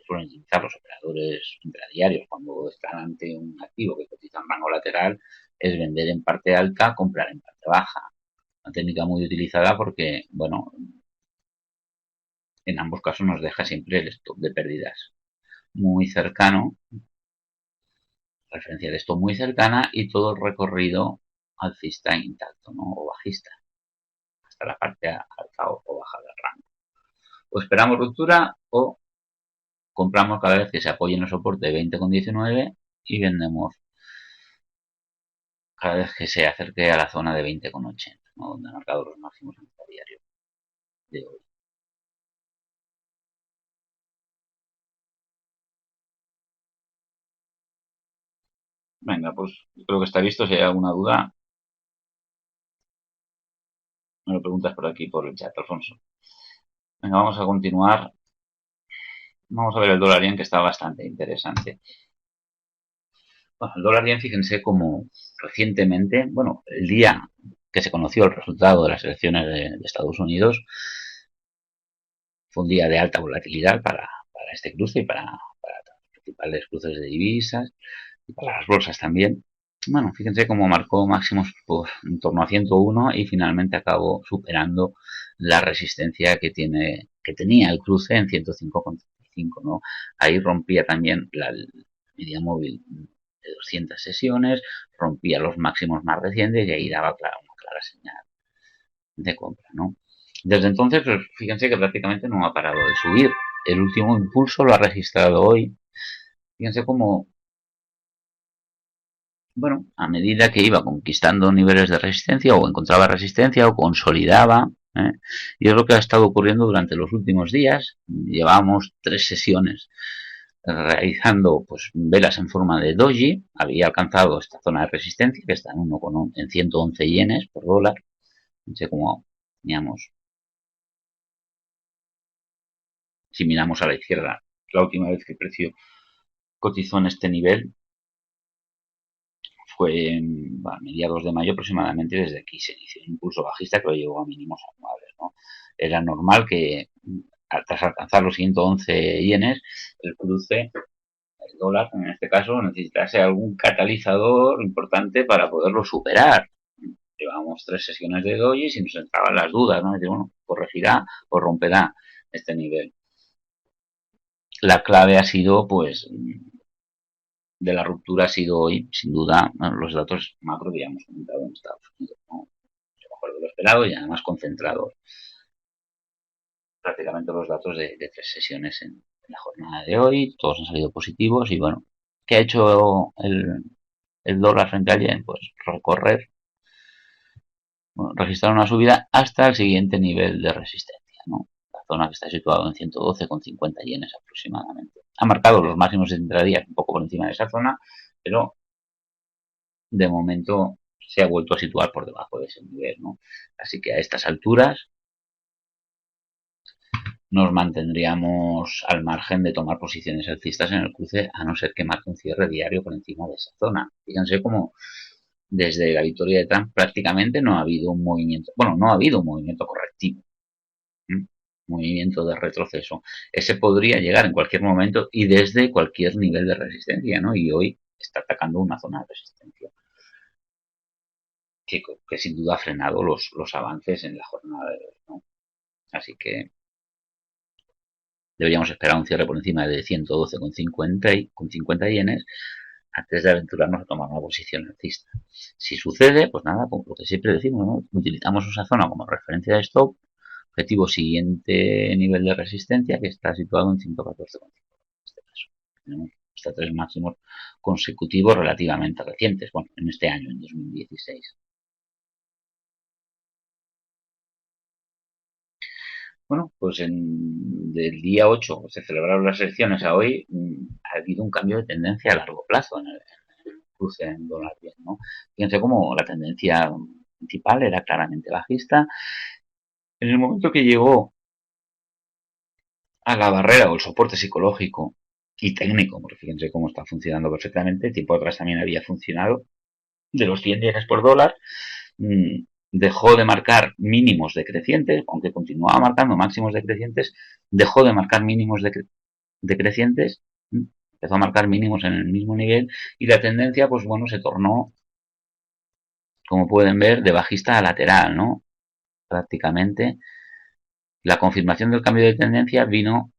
suelen utilizar los operadores intradiarios cuando están ante un activo que cotiza en rango lateral es vender en parte alta, comprar en parte baja. Una técnica muy utilizada porque, bueno, en ambos casos nos deja siempre el stop de pérdidas muy cercano, referencia de esto muy cercana y todo el recorrido alcista intacto, ¿no? O bajista, hasta la parte alta o baja del rango. O esperamos ruptura o compramos cada vez que se apoye en el soporte 20,19 y vendemos cada vez que se acerque a la zona de 20,80, ¿no? Donde ha marcado los máximos diarios de hoy. Venga, pues creo que está listo. Si hay alguna duda, me lo preguntas por aquí, por el chat, Alfonso. Venga, vamos a continuar. Vamos a ver el dólar yen, que está bastante interesante. Bueno, el dólar yen, fíjense como recientemente, bueno, el día que se conoció el resultado de las elecciones de Estados Unidos, Fue un día de alta volatilidad para este cruce y para los principales cruces de divisas y para las bolsas también. Bueno, fíjense cómo marcó máximos por en torno a 101 y finalmente acabó superando la resistencia que tenía el cruce en 105,35, ¿no? Ahí rompía también la media móvil de 200 sesiones, rompía los máximos más recientes y ahí daba una clara señal de compra, ¿no? Desde entonces, pues, fíjense que prácticamente no ha parado de subir. El último impulso lo ha registrado hoy. Fíjense cómo, bueno, a medida que iba conquistando niveles de resistencia o encontraba resistencia o consolidaba, ¿eh? Y es lo que ha estado ocurriendo durante los últimos días. Llevamos 3 sesiones realizando pues velas en forma de doji. Había alcanzado esta zona de resistencia que está en 111 yenes por dólar. Fíjense cómo teníamos, si miramos a la izquierda, la última vez que el precio cotizó en este nivel fue a mediados de mayo aproximadamente. Desde aquí se inició un impulso bajista que lo llevó a mínimos anuales, ¿no? Era normal que tras alcanzar los 111 yenes, el cruce, el dólar en este caso, necesitase algún catalizador importante para poderlo superar. Llevamos 3 sesiones de doji y nos entraban las dudas, ¿no? Decir, bueno, corregirá o romperá este nivel. La clave ha sido, pues, de la ruptura ha sido hoy, sin duda, los datos macro que ya hemos comentado en Estados Unidos, ¿no? Mejor de lo esperado y además concentrados prácticamente los datos de 3 sesiones en la jornada de hoy. Todos han salido positivos y bueno, ¿qué ha hecho el dólar frente al yen? Pues recorrer, bueno, registrar una subida hasta el siguiente nivel de resistencia, ¿no? La zona que está situada en 112,50 yenes aproximadamente. Ha marcado los máximos de intradía un poco por encima de esa zona, pero de momento se ha vuelto a situar por debajo de ese nivel, ¿no? Así que a estas alturas nos mantendríamos al margen de tomar posiciones alcistas en el cruce, a no ser que marque un cierre diario por encima de esa zona. Fíjense cómo desde la victoria de Trump prácticamente no ha habido un movimiento, bueno, no ha habido un movimiento correctivo, movimiento de retroceso. Ese podría llegar en cualquier momento y desde cualquier nivel de resistencia, ¿no? Y hoy está atacando una zona de resistencia que sin duda ha frenado los avances en la jornada de hoy, ¿no? Así que deberíamos esperar un cierre por encima de 112,50 yenes antes de aventurarnos a tomar una posición alcista. Si sucede, pues nada, como lo que siempre decimos, ¿no? Utilizamos esa zona como referencia de stop, objetivo siguiente nivel de resistencia que está situado en 114,5 en este caso. Tenemos hasta 3 máximos consecutivos relativamente recientes, bueno, en este año, en 2016. Bueno, pues del día 8 se celebraron las elecciones a hoy, ha habido un cambio de tendencia a largo plazo en el cruce en dólar yen, ¿no? Fíjense cómo la tendencia principal era claramente bajista. En el momento que llegó a la barrera o el soporte psicológico y técnico, porque fíjense cómo está funcionando perfectamente, tiempo atrás también había funcionado, de los 100 yenes por dólar, dejó de marcar mínimos decrecientes, aunque continuaba marcando máximos decrecientes, dejó de marcar mínimos decrecientes, empezó a marcar mínimos en el mismo nivel y la tendencia, pues bueno, se tornó, como pueden ver, de bajista a lateral, ¿no? Prácticamente. La confirmación del cambio de tendencia vino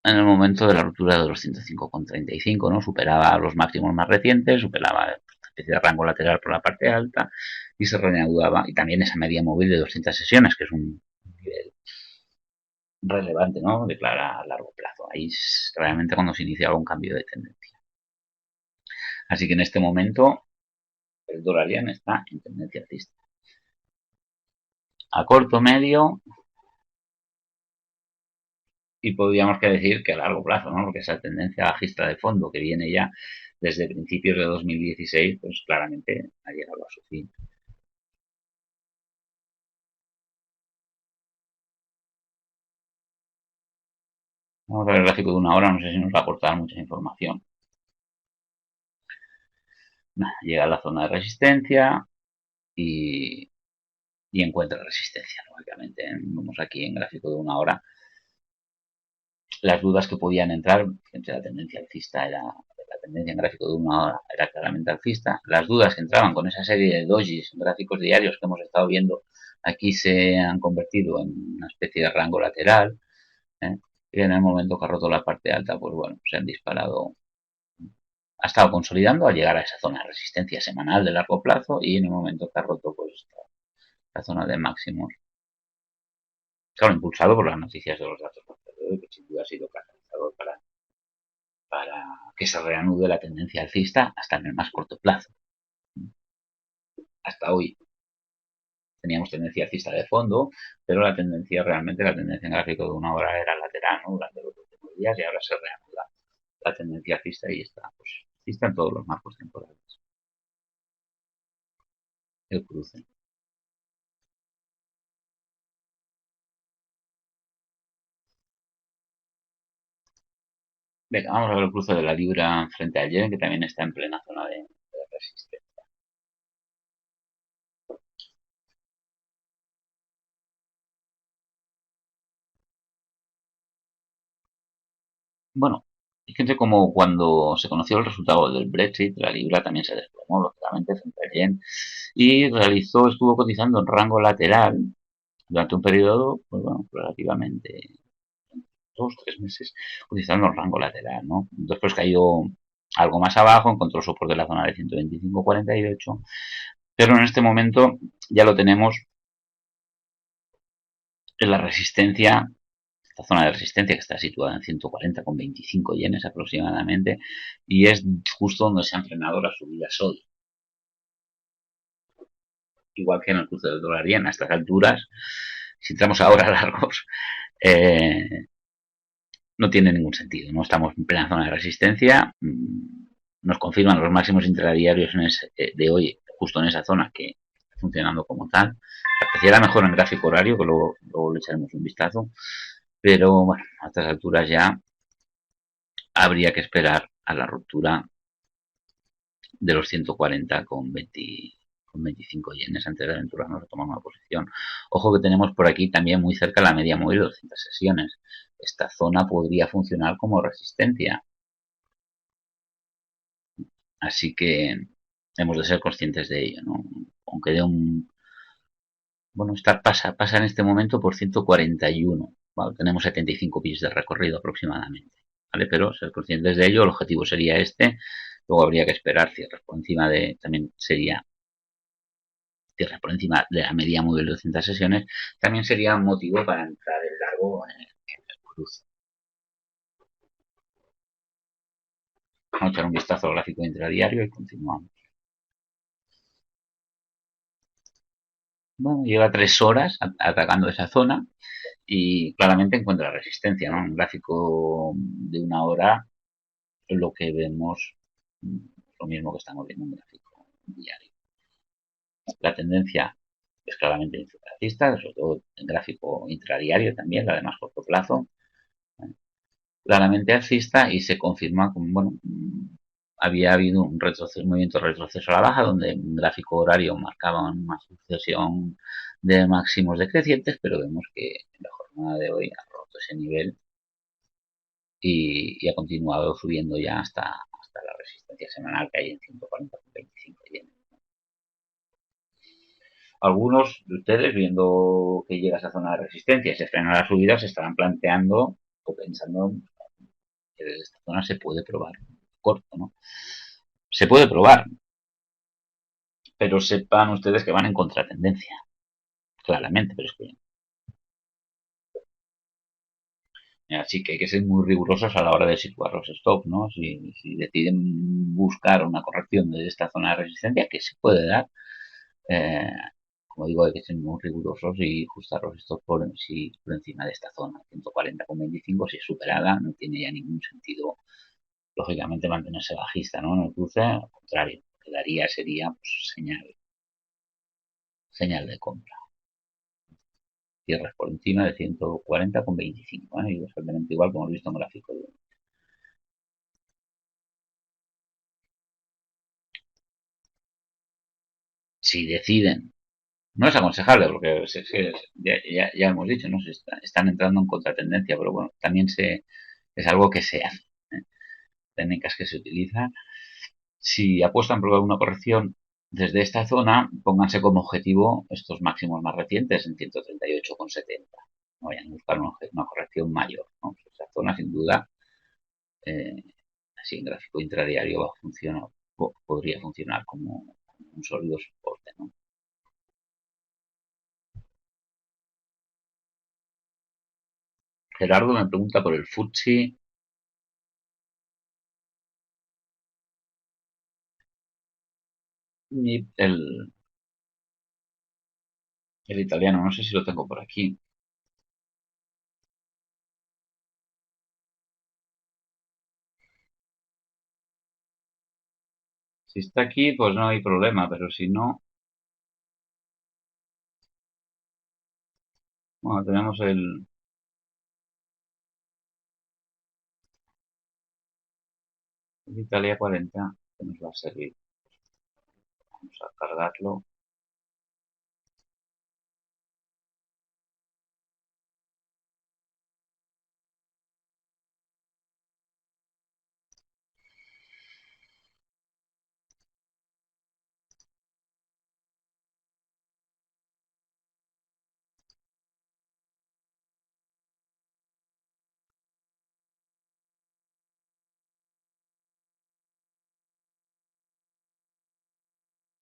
en el momento de la ruptura de los 105,35, ¿no? Superaba los máximos más recientes, superaba una especie de rango lateral por la parte alta y se reanudaba, y también esa media móvil de 200 sesiones, que es un nivel relevante, ¿no? De clara a largo plazo. Ahí es realmente cuando se iniciaba un cambio de tendencia. Así que en este momento el dólar yen está en tendencia alcista. A corto, medio y podríamos que decir que a largo plazo, ¿no? Porque esa tendencia bajista de fondo que viene ya desde principios de 2016, pues claramente ha llegado a su fin. Vamos a ver el gráfico de una hora, no sé si nos va a aportar mucha información. Llega a la zona de resistencia y y encuentra resistencia, lógicamente. Vemos aquí en gráfico de una hora las dudas que podían entrar entre la tendencia alcista era la tendencia en gráfico de una hora era claramente alcista. Las dudas que entraban con esa serie de dojis, gráficos diarios que hemos estado viendo aquí, se han convertido en una especie de rango lateral, ¿eh? Y en el momento que ha roto la parte alta, pues bueno, se han disparado. Ha estado consolidando al llegar a esa zona de resistencia semanal de largo plazo y en el momento que ha roto, pues la zona de máximos. Claro, impulsado por las noticias de los datos que sin duda ha sido catalizador para que se reanude la tendencia alcista hasta en el más corto plazo. Hasta hoy teníamos tendencia alcista de fondo, pero la tendencia realmente, la tendencia en gráfico de una hora era lateral, ¿no? Durante los últimos días y ahora se reanuda la tendencia alcista y está, pues, alcista en todos los marcos temporales. El cruce. Venga, vamos a ver el cruce de la libra frente al yen, que también está en plena zona de resistencia. Bueno, fíjense como cuando se conoció el resultado del Brexit, la libra también se desplomó, lógicamente, frente al yen, y estuvo cotizando en rango lateral durante un periodo, pues bueno, relativamente 2 o 3 meses, cotizando en rango lateral, ¿no? Después cayó algo más abajo, encontró soporte de la zona de 125,48, pero en este momento ya lo tenemos en la resistencia, esta zona de resistencia que está situada en 140,25 yenes aproximadamente, y es justo donde se han frenado las subidas hoy. Igual que en el cruce del dólar yen, a estas alturas, si entramos ahora largos, no tiene ningún sentido. No estamos en plena zona de resistencia. Nos confirman los máximos intradiarios de hoy, justo en esa zona, que está funcionando como tal. Apreciará mejor en gráfico horario, que luego le echaremos un vistazo. Pero bueno, a estas alturas ya habría que esperar a la ruptura de los 140,25 yenes antes de aventurarnos a tomar una posición. Ojo que tenemos por aquí también muy cerca la media móvil de 200 sesiones. Esta zona podría funcionar como resistencia. Así que hemos de ser conscientes de ello, ¿no? Aunque de un... Bueno, pasa en este momento por 141. Vale, tenemos 75 bits de recorrido aproximadamente. ¿Vale? Pero ser conscientes de ello, el objetivo sería este. Luego habría que esperar cierres por encima de... También sería cierres por encima de la media móvil de 200 sesiones. También sería un motivo para entrar en largo en el cruce. Vamos a echar un vistazo al gráfico intradiario y continuamos. Bueno, lleva 3 horas atacando esa zona y claramente encuentra resistencia, ¿no? En un gráfico de una hora lo que vemos lo mismo que estamos viendo en un gráfico diario. La tendencia es claramente inflacionista, sobre todo en gráfico intradiario también, la de más corto plazo, claramente alcista y se confirma como, bueno, había habido un movimiento de retroceso a la baja donde un gráfico horario marcaba una sucesión de máximos decrecientes, pero vemos que en la jornada de hoy ha roto ese nivel y ha continuado subiendo ya hasta la resistencia semanal que hay en 140,25 yenes. Algunos de ustedes, viendo que llega a esa zona de resistencia y se frena la subida, se estarán planteando o pensando que desde esta zona se puede probar corto, ¿no? Se puede probar, pero sepan ustedes que van en contratendencia, claramente, pero es que así que hay que ser muy rigurosos a la hora de situar los stops, ¿no? Si deciden buscar una corrección de esta zona de resistencia, que se puede dar, eh, como digo, hay que ser muy rigurosos y ajustar los stops por encima de esta zona. 140,25, si es superada, no tiene ya ningún sentido, lógicamente, mantenerse bajista, ¿no? En el cruce, al contrario, lo que daría sería, pues, señal de compra. Cierres por encima de 140,25, ¿eh? Y exactamente igual como hemos visto en el gráfico de... Si deciden No es aconsejable porque ya hemos dicho, ¿no? Están entrando en contratendencia, pero bueno, también es algo que se hace, ¿eh? Técnicas que se utilizan. Si apuestan por una corrección desde esta zona, pónganse como objetivo estos máximos más recientes en 138,70. No vayan a buscar una corrección mayor, ¿no? Esa zona, sin duda, eh, así en gráfico intradiario va a funcionar, podría funcionar como un sólido soporte, ¿no? Gerardo me pregunta por el FTSE. Y el italiano, no sé si lo tengo por aquí. Si está aquí, pues no hay problema, pero si no, bueno, tenemos el Italia 40 que nos va a servir. Vamos a cargarlo.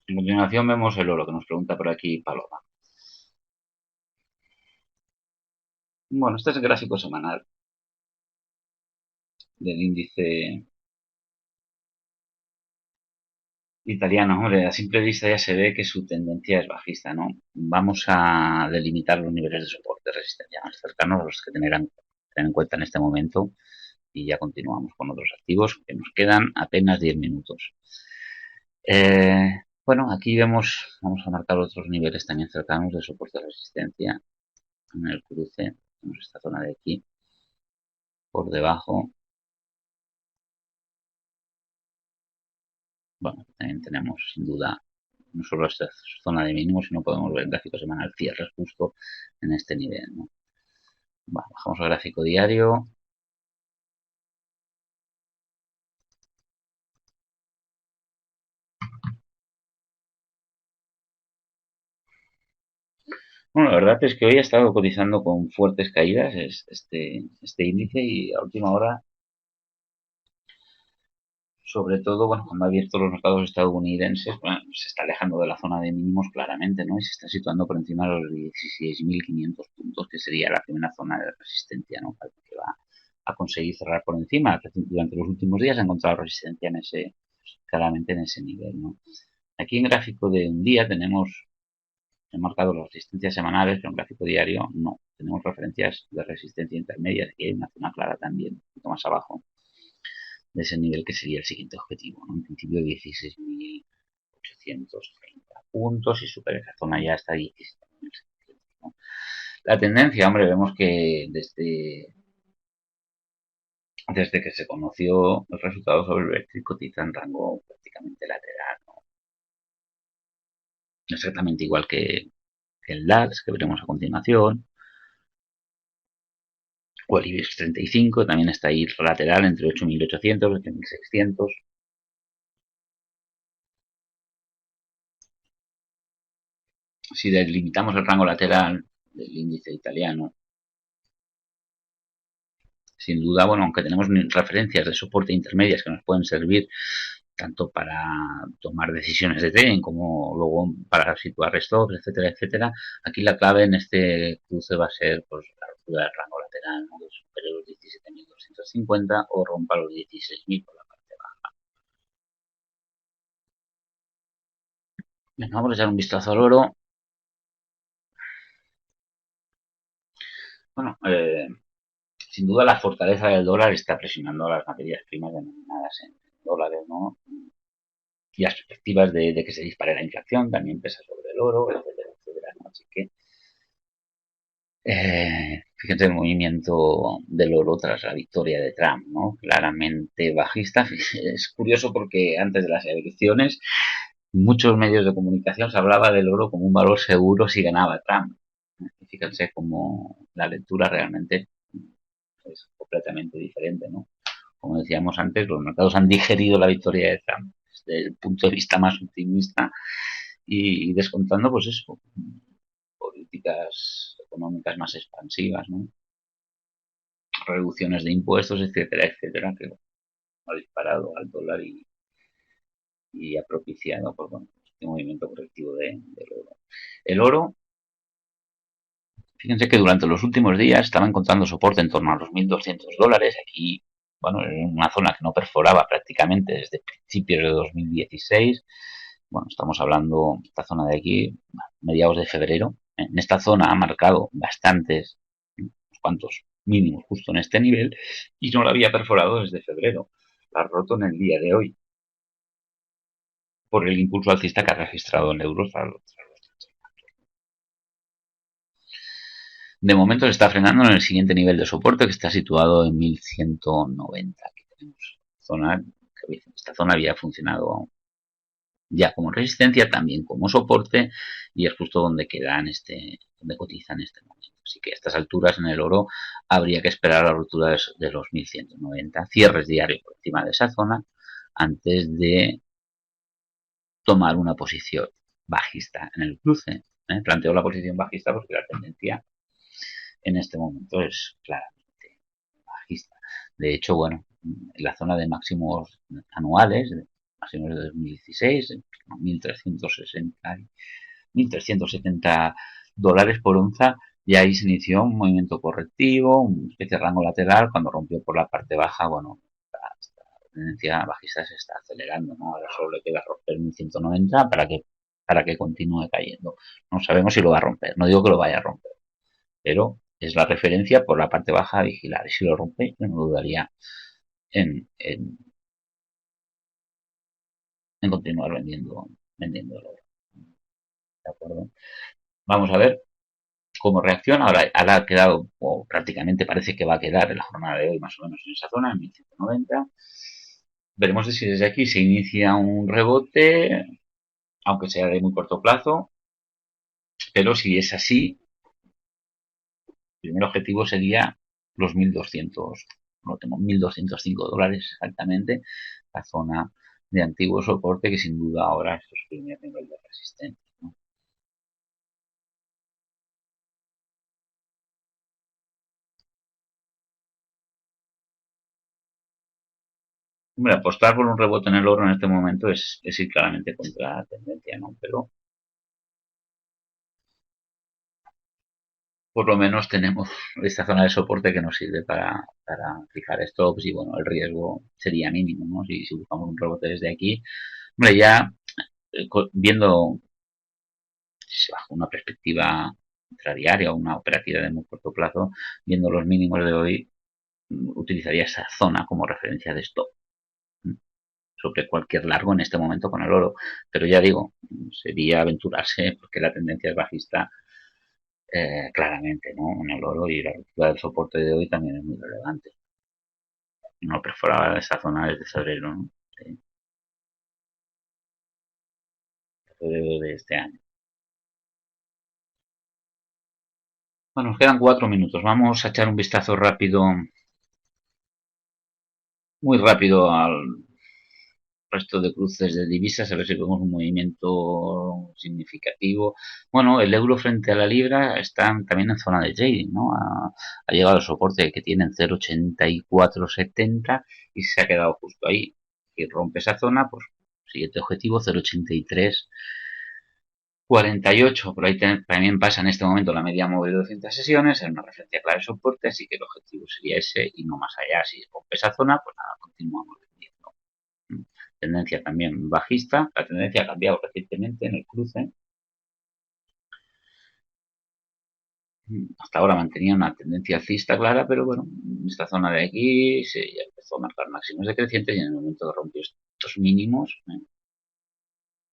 En continuación vemos el oro que nos pregunta por aquí Paloma. Bueno, este es el gráfico semanal del índice italiano. Hombre, a simple vista ya se ve que su tendencia es bajista, ¿no? Vamos a delimitar los niveles de soporte de resistencia más cercanos, los que tener en cuenta en este momento, y ya continuamos con otros activos, que nos quedan apenas 10 minutos. Bueno, aquí vamos a marcar otros niveles también cercanos de soporte de resistencia en el cruce. Tenemos esta zona de aquí, por debajo. Bueno, también tenemos sin duda no solo esta zona de mínimos, sino podemos ver el gráfico semanal cierre justo en este nivel, ¿no? Bueno, bajamos al gráfico diario. Bueno, la verdad es que hoy ha estado cotizando con fuertes caídas este índice y a última hora, sobre todo, bueno, cuando ha abierto los mercados estadounidenses, bueno, se está alejando de la zona de mínimos claramente, ¿no? Y se está situando por encima de los 16.500 puntos, que sería la primera zona de resistencia, ¿no? Que va a conseguir cerrar por encima. Durante los últimos días ha encontrado resistencia claramente en ese nivel, ¿no? Aquí en gráfico de un día tenemos marcado las resistencias semanales, pero en gráfico diario no. Tenemos referencias de resistencia intermedias, y hay una zona clara también, un poquito más abajo de ese nivel que sería el siguiente objetivo, ¿no? En principio 16.830 puntos y supera esa zona ya hasta 17.700, ¿no? La tendencia, hombre, vemos que desde que se conoció el resultado sobre el Brexit cotiza en rango prácticamente lateral, ¿no? Exactamente igual que el DAX, que veremos a continuación, o el IBEX 35, también está ahí lateral entre 8.800 y 8.600. Si delimitamos el rango lateral del índice italiano, sin duda, bueno, aunque tenemos referencias de soporte intermedias que nos pueden servir tanto para tomar decisiones de trading como luego para situar stocks, etcétera, etcétera, aquí la clave en este cruce va a ser pues, la ruptura del rango lateral, ¿no? Que supere los 17.250 o rompa los 16.000 por la parte baja. Bien, vamos a echar un vistazo al oro. Bueno, sin duda la fortaleza del dólar está presionando a las materias primas denominadas en dólares, ¿no? Y las perspectivas de que se dispare la inflación también pesa sobre el oro, etcétera, etcétera, ¿no? Así que fíjate el movimiento del oro tras la victoria de Trump, ¿no? Claramente bajista. Es curioso porque antes de las elecciones muchos medios de comunicación se hablaba del oro como un valor seguro si ganaba Trump. Y fíjense cómo la lectura realmente es completamente diferente, ¿no? Como decíamos antes, los mercados han digerido la victoria de Trump desde el punto de vista más optimista y descontando, pues eso, políticas económicas más expansivas, ¿no? Reducciones de impuestos, etcétera, etcétera, que ha disparado al dólar y ha propiciado, pues bueno, este movimiento correctivo del oro. El oro, fíjense que durante los últimos días estaba encontrando soporte en torno a los $1.200. Aquí, bueno, en una zona que no perforaba prácticamente desde principios de 2016. Bueno, estamos hablando, esta zona de aquí, mediados de febrero. En esta zona ha marcado bastantes, unos cuantos mínimos justo en este nivel y no lo había perforado desde febrero. La ha roto en el día de hoy por el impulso alcista que ha registrado en euros. De momento se está frenando en el siguiente nivel de soporte que está situado en 1190. Aquí tenemos zona, esta zona había funcionado ya como resistencia, también como soporte y es justo donde queda donde cotiza en este momento. Así que a estas alturas en el oro habría que esperar la ruptura de los 1190, cierres diarios por encima de esa zona antes de tomar una posición bajista en el cruce. Planteo la posición bajista porque la tendencia en este momento es claramente bajista. De hecho, bueno, en la zona de máximos anuales, máximos de 2016, 1.360, $1.370 por onza, y ahí se inició un movimiento correctivo, una especie de rango lateral, cuando rompió por la parte baja, bueno, esta tendencia bajista se está acelerando, ¿no? Ahora solo le queda romper 1.190 para que continúe cayendo. No sabemos si lo va a romper, no digo que lo vaya a romper, pero es la referencia por la parte baja a vigilar. Y si lo rompe, yo no dudaría en continuar vendiendo el oro. ¿De acuerdo? Vamos a ver cómo reacciona. Ahora ha quedado, o prácticamente parece que va a quedar en la jornada de hoy más o menos en esa zona, en 1190. Veremos si desde aquí se inicia un rebote, aunque sea de muy corto plazo, pero si es así, el primer objetivo sería los 1.200, lo tengo, $1.205 exactamente, la zona de antiguo soporte que sin duda ahora es el primer nivel de resistencia, ¿no? Hombre, apostar por un rebote en el oro en este momento es ir claramente contra la tendencia, ¿no? Pero por lo menos tenemos esta zona de soporte que nos sirve para fijar stops y bueno, el riesgo sería mínimo, ¿no? Si buscamos un rebote desde aquí, hombre, ya viendo bajo una perspectiva intradiaria o una operativa de muy corto plazo, viendo los mínimos de hoy, utilizaría esa zona como referencia de stop sobre cualquier largo en este momento con el oro. Pero ya digo, sería aventurarse porque la tendencia es bajista claramente, ¿no? En el oro y la ruptura del soporte de hoy también es muy relevante. No perforaba esa zona desde febrero, ¿no? De febrero de este año. Bueno, nos quedan 4 minutos. Vamos a echar un vistazo rápido, muy rápido al resto de cruces de divisas, a ver si vemos un movimiento significativo. Bueno, el euro frente a la libra están también en zona de trading, ¿no? Ha llegado al soporte que tiene en 0,8470 y se ha quedado justo ahí. Si rompe esa zona, pues siguiente objetivo 0,8348. Por ahí también pasa en este momento la media móvil de 200 sesiones, en una referencia clara de soporte, así que el objetivo sería ese y no más allá. Si rompe esa zona, pues nada, continuamos vendiendo. Tendencia también bajista. La tendencia ha cambiado recientemente en el cruce. Hasta ahora mantenía una tendencia alcista clara, pero bueno, en esta zona de aquí se ya empezó a marcar máximos decrecientes y en el momento que rompió estos mínimos,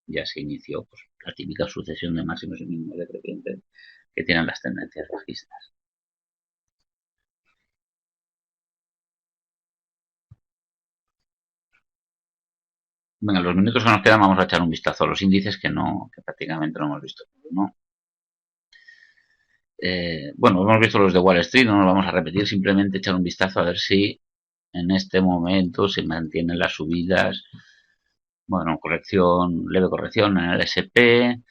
ya se inició pues, la típica sucesión de máximos y mínimos decrecientes que tienen las tendencias bajistas. Venga, los minutos que nos quedan vamos a echar un vistazo a los índices que prácticamente no hemos visto, ¿no? Bueno, hemos visto los de Wall Street, no nos vamos a repetir, simplemente echar un vistazo a ver si en este momento se mantienen las subidas. Bueno, leve corrección en el S&P,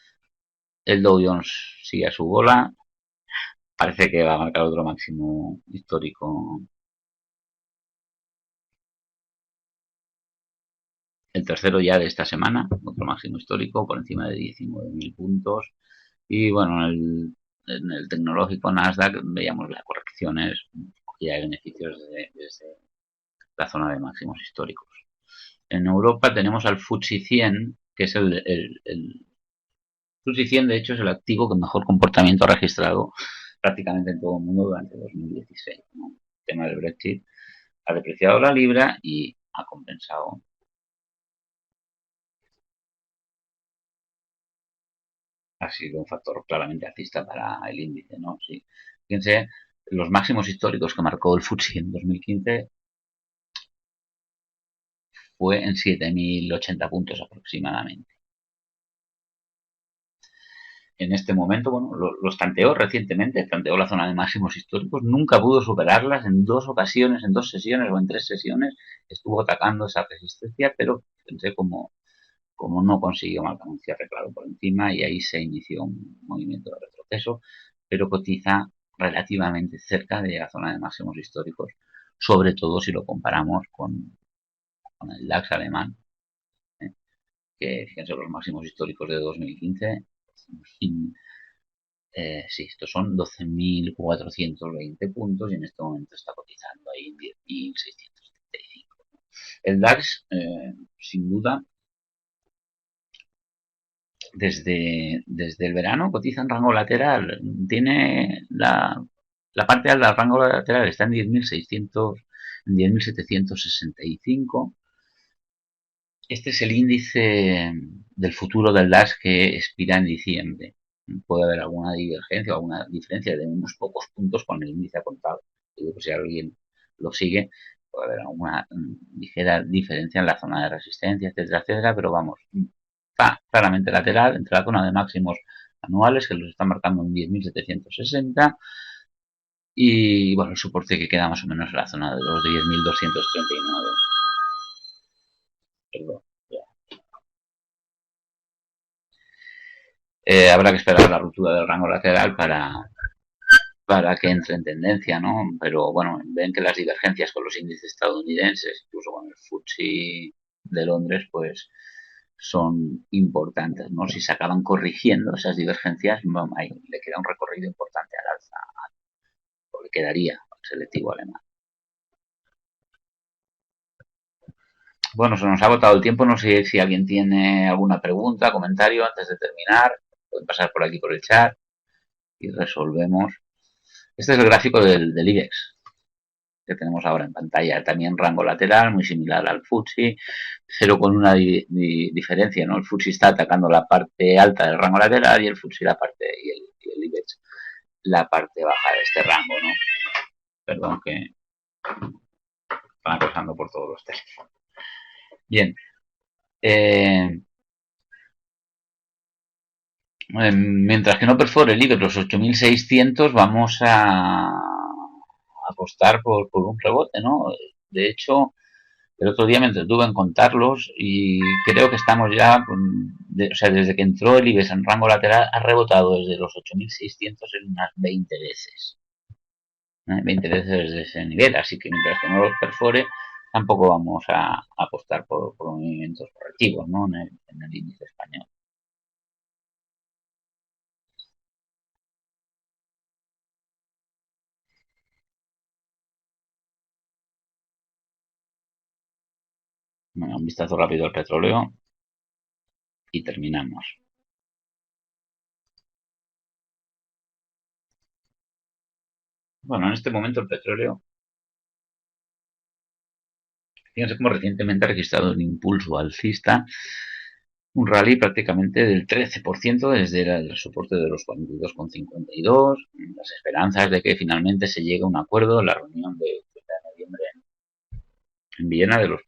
el Dow Jones sigue a su bola, parece que va a marcar otro máximo histórico. El tercero ya de esta semana, otro máximo histórico por encima de 19.000 puntos. Y bueno, en el tecnológico Nasdaq veíamos las correcciones y hay beneficios desde la zona de máximos históricos. En Europa tenemos al FTSE 100, que es el FTSE 100, de hecho, es el activo que mejor comportamiento ha registrado prácticamente en todo el mundo durante 2016. ¿no? El tema del Brexit ha depreciado la libra y ha compensado. Ha sido un factor claramente alcista para el índice, ¿no? Sí. Fíjense, los máximos históricos que marcó el FTSE en 2015 fue en 7.080 puntos aproximadamente. En este momento, bueno, los tanteó recientemente, tanteó la zona de máximos históricos, nunca pudo superarlas en dos ocasiones, en dos sesiones o en tres sesiones, estuvo atacando esa resistencia, pero pensé como no consiguió marcar un cierre claro por encima y ahí se inició un movimiento de retroceso, pero cotiza relativamente cerca de la zona de máximos históricos, sobre todo si lo comparamos con el DAX alemán, ¿eh? Que fíjense los máximos históricos de 2015. Sí, estos son 12.420 puntos y en este momento está cotizando ahí en 10.675. El DAX, sin duda, desde el verano cotiza en rango lateral. Tiene la parte alta del rango lateral está en 10.600, en 10.765. Este es el índice del futuro del DAX que expira en diciembre. Puede haber alguna divergencia o alguna diferencia de unos pocos puntos con el índice a contado. Digo que si alguien lo sigue, puede haber alguna ligera diferencia en la zona de resistencia, etcétera, etcétera, pero vamos, está claramente lateral entre la zona de máximos anuales que los está marcando en 10.760 y bueno, el soporte que queda más o menos en la zona de los 10.239. Perdón. Habrá que esperar la ruptura del rango lateral para que entre en tendencia, ¿no? Pero bueno, ven que las divergencias con los índices estadounidenses, incluso con el FTSE de Londres, pues son importantes, ¿no? Si se acaban corrigiendo esas divergencias, ahí le queda un recorrido importante al alza, o le quedaría al selectivo alemán. Bueno, se nos ha agotado el tiempo, no sé si alguien tiene alguna pregunta, comentario antes de terminar, pueden pasar por aquí por el chat y resolvemos. Este es el gráfico del IBEX que tenemos ahora en pantalla. También rango lateral, muy similar al FTSE, pero con una diferencia, ¿no? El FTSE está atacando la parte alta del rango lateral y el FTSE y el IBEX la parte baja de este rango, ¿no? Perdón que están acosando por todos los teléfonos. Bien. Mientras que no perfore el IBEX los 8.600, vamos a apostar por un rebote, ¿no? De hecho, el otro día me entretuve en contarlos y creo que estamos ya, o sea, desde que entró el IBEX en rango lateral, ha rebotado desde los 8.600 en unas 20 veces. 20 veces desde ese nivel, así que mientras que no los perfore, tampoco vamos a apostar por movimientos correctivos, ¿no? En el índice español. Bueno, un vistazo rápido al petróleo y terminamos. Bueno, en este momento el petróleo, fíjense cómo recientemente ha registrado un impulso alcista, un rally prácticamente del 13% desde el soporte de los 42,52, las esperanzas de que finalmente se llegue a un acuerdo en la reunión de noviembre en Viena de los